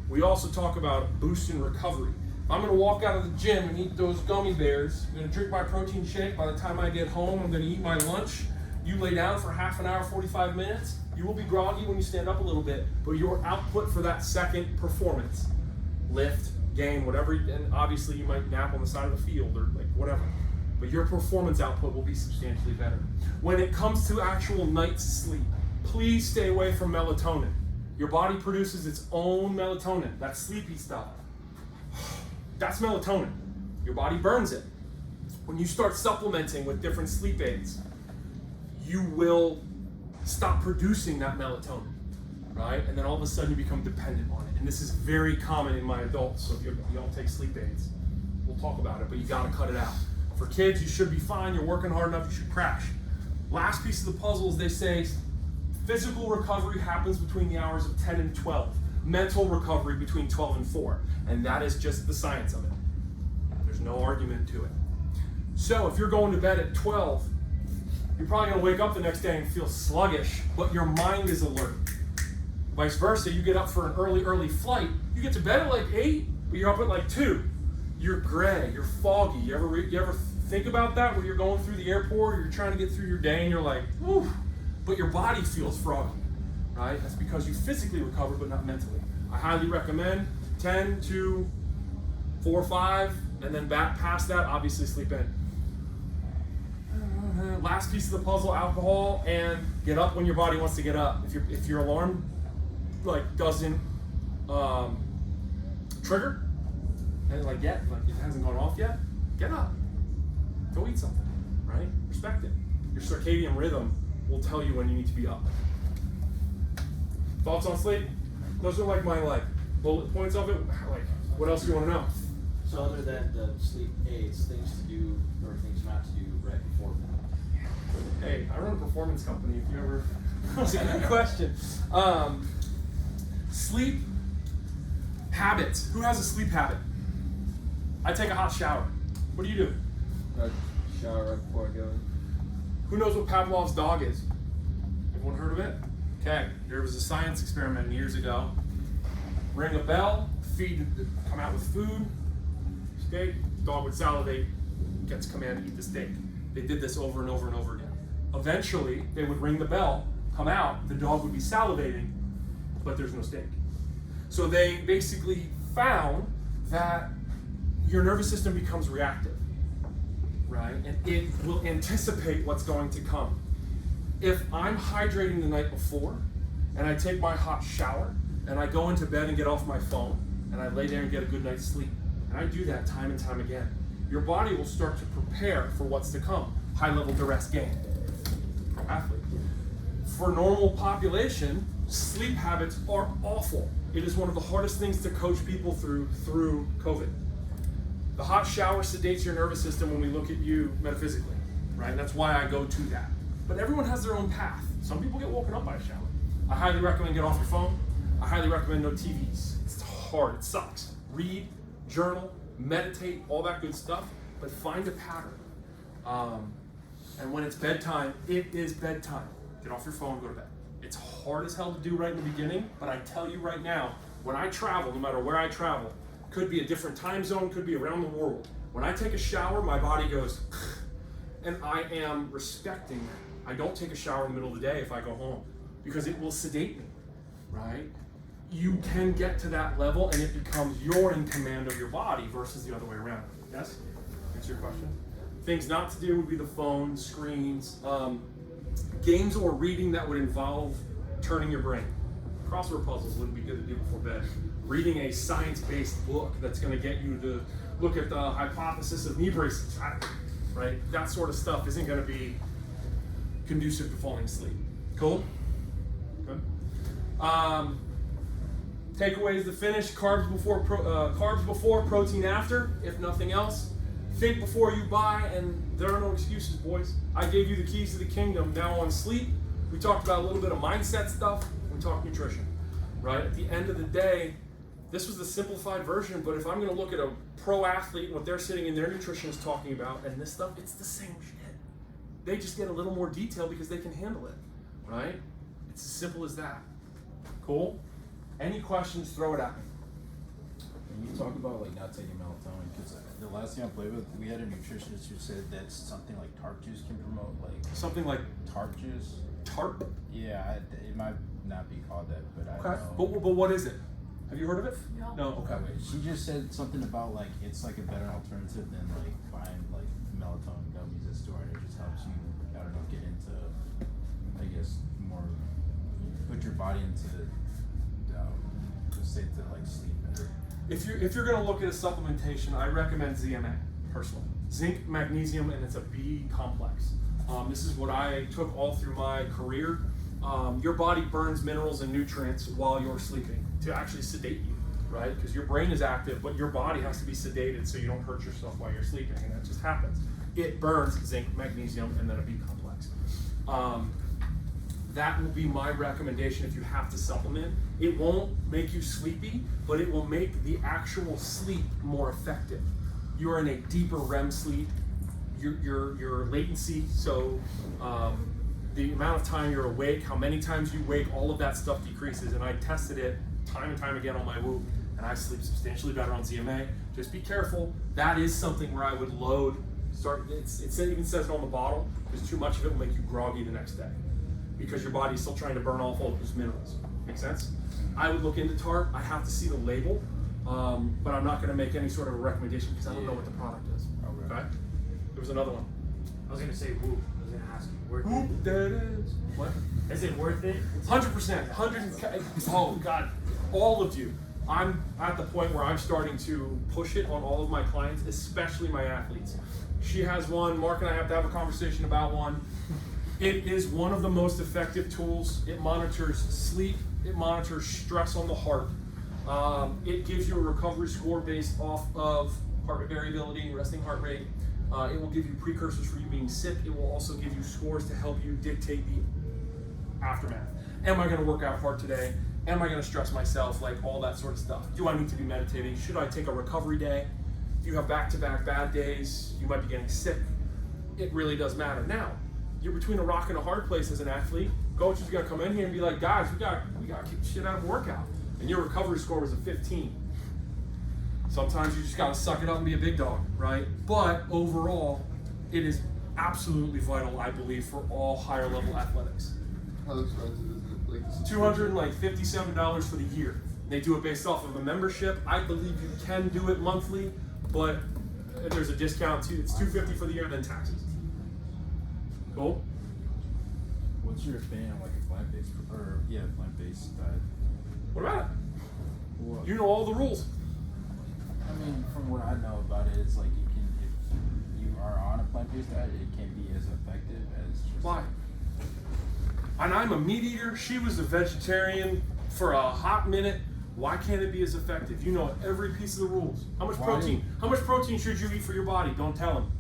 [SPEAKER 2] We also talk about boosting recovery. If I'm gonna walk out of the gym and eat those gummy bears, I'm gonna drink my protein shake, by the time I get home, I'm gonna eat my lunch, you lay down for half an hour, 45 minutes, you will be groggy when you stand up a little bit, but your output for that second performance, lift, gain, whatever, and obviously you might nap on the side of the field or like whatever, but your performance output will be substantially better. When it comes to actual night's sleep, please stay away from melatonin. Your body produces its own melatonin, that sleepy stuff. That's melatonin. Your body burns it. When you start supplementing with different sleep aids, you will stop producing that melatonin, right? And then all of a sudden you become dependent on it. And this is very common in my adults, so if you don't take sleep aids, we'll talk about it, but you gotta cut it out. For kids, you should be fine, you're working hard enough, you should crash. Last piece of the puzzle is they say physical recovery happens between the hours of 10 and 12. Mental recovery between 12 and 4. And that is just the science of it. There's no argument to it. So if you're going to bed at 12, you're probably gonna wake up the next day and feel sluggish, but your mind is alert. Vice versa, you get up for an early flight, you get to bed at like 8, but you're up at like 2. You're gray, you're foggy. You ever think about that where you're going through the airport, or you're trying to get through your day and you're like, whew, but your body feels froggy, right? That's because you physically recovered, but not mentally. I highly recommend 10 to 4 or 5, and then back past that, obviously sleep in. Last piece of the puzzle, alcohol, and get up when your body wants to get up. If your alarm doesn't trigger, and it hasn't gone off yet, get up. Go eat something, right? Respect it. Your circadian rhythm will tell you when you need to be up. Thoughts on sleep? Those are my bullet points of it. What else do you want to know?
[SPEAKER 5] So other than the sleep aids, things to do or things not to do right before bed.
[SPEAKER 2] Hey, I run a performance company. If you ever, that's a good question. Sleep habits. Who has a sleep habit? I take a hot shower. What do you do?
[SPEAKER 3] I shower right before I go in.
[SPEAKER 2] Who knows what Pavlov's dog is? Everyone heard of it? Okay, there was a science experiment years ago. Ring a bell, come out with food, steak, dog would salivate, gets command to eat the steak. They did this over and over and over again. Eventually, they would ring the bell, come out, the dog would be salivating, but there's no steak. So they basically found that your nervous system becomes reactive, right? And it will anticipate what's going to come. If I'm hydrating the night before, and I take my hot shower, and I go into bed and get off my phone, and I lay there and get a good night's sleep, and I do that time and time again, your body will start to prepare for what's to come. High-level duress gain. Pro athlete. For normal population, sleep habits are awful. It is one of the hardest things to coach people through COVID. The hot shower sedates your nervous system when we look at you metaphysically, right? And that's why I go to that. But everyone has their own path. Some people get woken up by a shower. I highly recommend get off your phone. I highly recommend no TVs. It's hard, it sucks. Read, journal, meditate, all that good stuff, but find a pattern. And when it's bedtime, it is bedtime. Get off your phone, go to bed. It's hard as hell to do right in the beginning, but I tell you right now, when I travel, no matter where I travel, could be a different time zone, could be around the world. When I take a shower, my body goes, and I am respecting that. I don't take a shower in the middle of the day if I go home, because it will sedate me, right? You can get to that level and it becomes you're in command of your body versus the other way around. Yes? Answer your question? Things not to do would be the phone, screens, games or reading that would involve turning your brain. Crossword puzzles wouldn't be good to do before bed. Reading a science-based book that's going to get you to look at the hypothesis of knee braces, right? That sort of stuff isn't going to be conducive to falling asleep. Cool? Good. Takeaways to finish: carbs before, protein after, if nothing else. Think before you buy, and there are no excuses, boys. I gave you the keys to the kingdom. Now on sleep, we talked about a little bit of mindset stuff. We talked nutrition, right? At the end of the day, This was the simplified version, but if I'm going to look at a pro athlete and what they're sitting in their nutritionist talking about and this stuff, it's the same shit. They just get a little more detail because they can handle it, right? It's as simple as that. Cool? Any questions, throw it at me.
[SPEAKER 4] And you talk about like not taking melatonin, because the last thing I played with, we had a nutritionist who said that something like tart juice can promote like
[SPEAKER 2] Something like
[SPEAKER 4] tart juice.
[SPEAKER 2] tart?
[SPEAKER 4] Yeah, it might not be called that, but I
[SPEAKER 2] Okay.
[SPEAKER 4] know.
[SPEAKER 2] But what is it? Have you heard of it?
[SPEAKER 8] No.
[SPEAKER 2] Okay.
[SPEAKER 4] Wait, she just said something about like it's like a better alternative than like buying like melatonin gummies at store, and it just helps you, I don't know, get into, I guess, more, put your body into the state to like sleep better.
[SPEAKER 2] If you're going to look at a supplementation, I recommend ZMA personally. Zinc, magnesium, and it's a B complex. This is what I took all through my career. Your body burns minerals and nutrients while you're sleeping to actually sedate you, right? Because your brain is active, but your body has to be sedated so you don't hurt yourself while you're sleeping, and that just happens. It burns zinc, magnesium, and then a B complex. That will be my recommendation if you have to supplement. It won't make you sleepy, but it will make the actual sleep more effective. You are in a deeper REM sleep. Your latency, so the amount of time you're awake, how many times you wake, all of that stuff decreases. And I tested it time and time again on my Whoop, and I sleep substantially better on ZMA. Just be careful. That is something where I would load. It even says it on the bottle, because too much of it will make you groggy the next day, because your body's still trying to burn off all those minerals. Make sense? I would look into tart. I have to see the label, but I'm not going to make any sort of a recommendation because I don't know what the product is. Okay? There was another one.
[SPEAKER 6] I was gonna say Whoop. I was gonna ask you, worth
[SPEAKER 2] Whoop,
[SPEAKER 6] it?
[SPEAKER 2] there it is. What?
[SPEAKER 6] Is it worth it?
[SPEAKER 2] 100%. Oh God, all of you. I'm at the point where I'm starting to push it on all of my clients, especially my athletes. She has one. Mark and I have to have a conversation about one. It is one of the most effective tools. It monitors sleep. It monitors stress on the heart. It gives you a recovery score based off of heart rate variability, resting heart rate. It will give you precursors for you being sick. It will also give you scores to help you dictate the aftermath. Am I going to work out hard today? Am I going to stress myself? Like all that sort of stuff. Do I need to be meditating? Should I take a recovery day? If you have back-to-back bad days, you might be getting sick. It really does matter. Now, you're between a rock and a hard place as an athlete. Coach is going to come in here and be like, guys, we got to kick shit out of a workout. And your recovery score was a 15. Sometimes you just got to suck it up and be a big dog, right? But overall, it is absolutely vital, I believe, for all higher level athletics.
[SPEAKER 3] How expensive is it? Like
[SPEAKER 2] $257 for the year. They do it based off of a membership. I believe you can do it monthly, but there's a discount too. It's $250 for the year, then taxes. Cool.
[SPEAKER 4] What's your opinion on like a plant-based plant-based diet?
[SPEAKER 2] What about it?
[SPEAKER 4] Well,
[SPEAKER 2] You know all the rules.
[SPEAKER 4] I mean, from what I know about it, it's like you can, if you are on a plant-based diet, it can be as effective as just.
[SPEAKER 2] Why? And I'm a meat eater. She was a vegetarian for a hot minute. Why can't it be as effective? You know every piece of the rules. How much
[SPEAKER 4] Why?
[SPEAKER 2] protein? How much protein should you eat for your body? Don't tell him.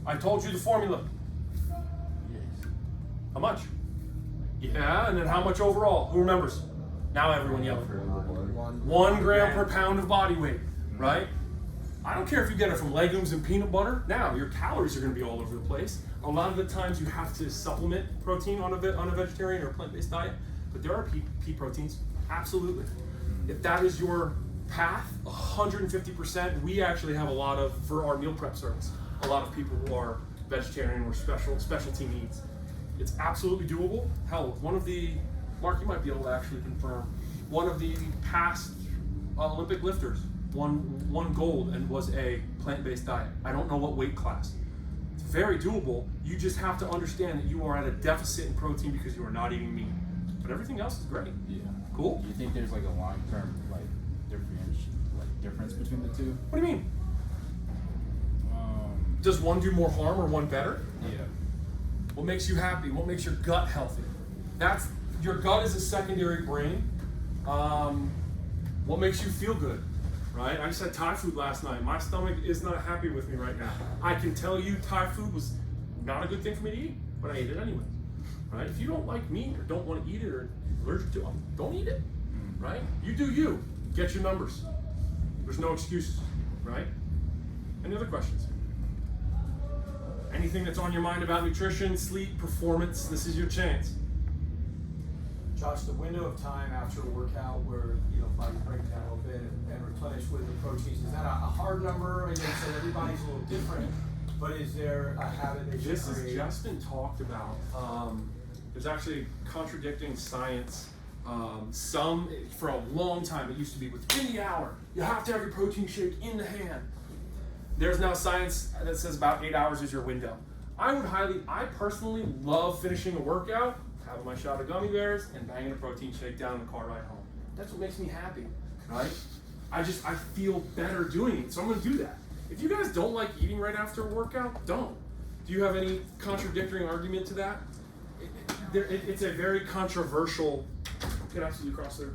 [SPEAKER 2] I told you the formula.
[SPEAKER 4] Yes.
[SPEAKER 2] How much? Yeah, and then how much overall? Who remembers? Now everyone yell. 1 gram per pound of body weight, right? I don't care if you get it from legumes and peanut butter. Now, your calories are going to be all over the place. A lot of the times you have to supplement protein on a vegetarian or plant-based diet, but there are pea proteins, absolutely. If that is your path, 150%, we actually have a lot of, for our meal prep service, a lot of people who are vegetarian or specialty needs. It's absolutely doable. Hell, one of the, Mark, you might be able to actually confirm, one of the past Olympic lifters won gold and was a plant-based diet. I don't know what weight class. It's very doable. You just have to understand that you are at a deficit in protein because you are not eating meat. But everything else is great.
[SPEAKER 4] Yeah.
[SPEAKER 2] Cool.
[SPEAKER 4] Do you think there's like a long-term difference between the two?
[SPEAKER 2] What do you mean? Does one do more harm or one better?
[SPEAKER 4] Yeah.
[SPEAKER 2] What makes you happy? What makes your gut healthy? That's your gut is a secondary brain. What makes you feel good, right? I just had Thai food last night. My stomach is not happy with me right now. I can tell you Thai food was not a good thing for me to eat, but I ate it anyway, right? If you don't like meat or don't want to eat it or allergic to it, don't eat it, right? You do you. Get your numbers. There's no excuses, right? Any other questions? Anything that's on your mind about nutrition, sleep, performance, this is your chance.
[SPEAKER 1] Josh, the window of time after a workout where, you know, body's breaking down a little bit and replenish with the proteins, is that a hard number? Again, so everybody's a little different, but is there a habit that you
[SPEAKER 2] This has
[SPEAKER 1] create?
[SPEAKER 2] just been talked about. There's actually contradicting science. Some, for a long time, it used to be within the hour, you have to have your protein shake in the hand. There's now science that says about 8 hours is your window. I personally love finishing a workout, having my shot of gummy bears, and banging a protein shake down in the car ride home. That's what makes me happy, right? I feel better doing it, so I'm gonna do that. If you guys don't like eating right after a workout, don't. Do you have any contradictory argument to that? It's a very controversial, get absolutely across there.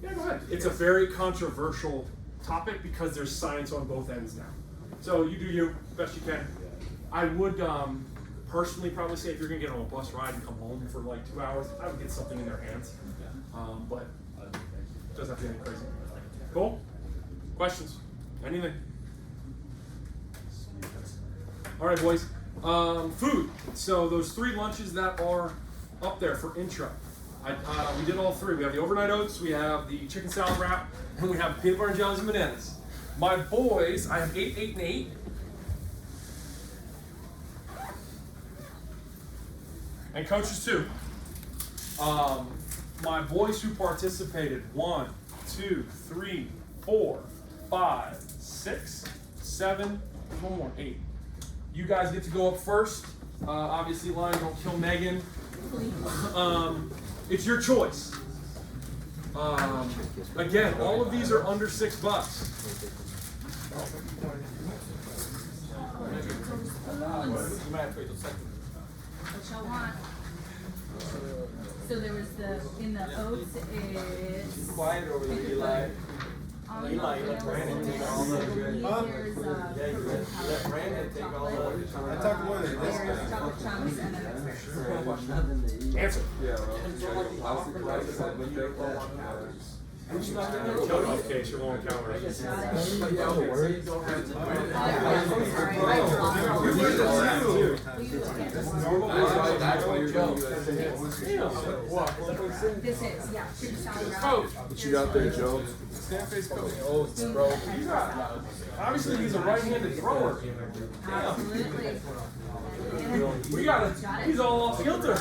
[SPEAKER 2] Yeah, go ahead. It's a very controversial topic because there's science on both ends now. So you do you, best you can. I would personally probably say if you're gonna get on a bus ride and come home for like 2 hours, I would get something in their hands. But it doesn't have to be anything crazy. Cool? Questions? Anything? All right, boys. Food. So those 3 lunches that are up there for intro. We did all 3. We have the overnight oats, we have the chicken salad wrap, and we have peanut butter and jellies and bananas. My boys, I have 8, 8, and 8. And coaches too. My boys who participated, 1, 2, 3, 4, 5, 6, 7, there's one more, 8. You guys get to go up first. Obviously, Lion, don't kill Megan. It's your choice. Again, all of these are under $6.
[SPEAKER 8] What y'all want? So there was in the oats is.
[SPEAKER 1] Quiet over there, Eli. Eli, let Brandon take all the good.
[SPEAKER 8] There's
[SPEAKER 1] Let Brandon take all the.
[SPEAKER 7] I talk more than this
[SPEAKER 8] there's
[SPEAKER 7] guy.
[SPEAKER 8] chocolate chunks and then there's
[SPEAKER 5] Nothing to eat.
[SPEAKER 2] Answer.
[SPEAKER 3] Yeah, bro.
[SPEAKER 2] Okay, so long calories.
[SPEAKER 3] That's why you're going
[SPEAKER 8] This is, yeah, chicken salad wrap.
[SPEAKER 2] Coach,
[SPEAKER 7] What you got there, Joe?
[SPEAKER 2] stand face coach. Bro, you got, obviously he's a right-handed thrower.
[SPEAKER 8] Absolutely.
[SPEAKER 2] We got he's all off kilter.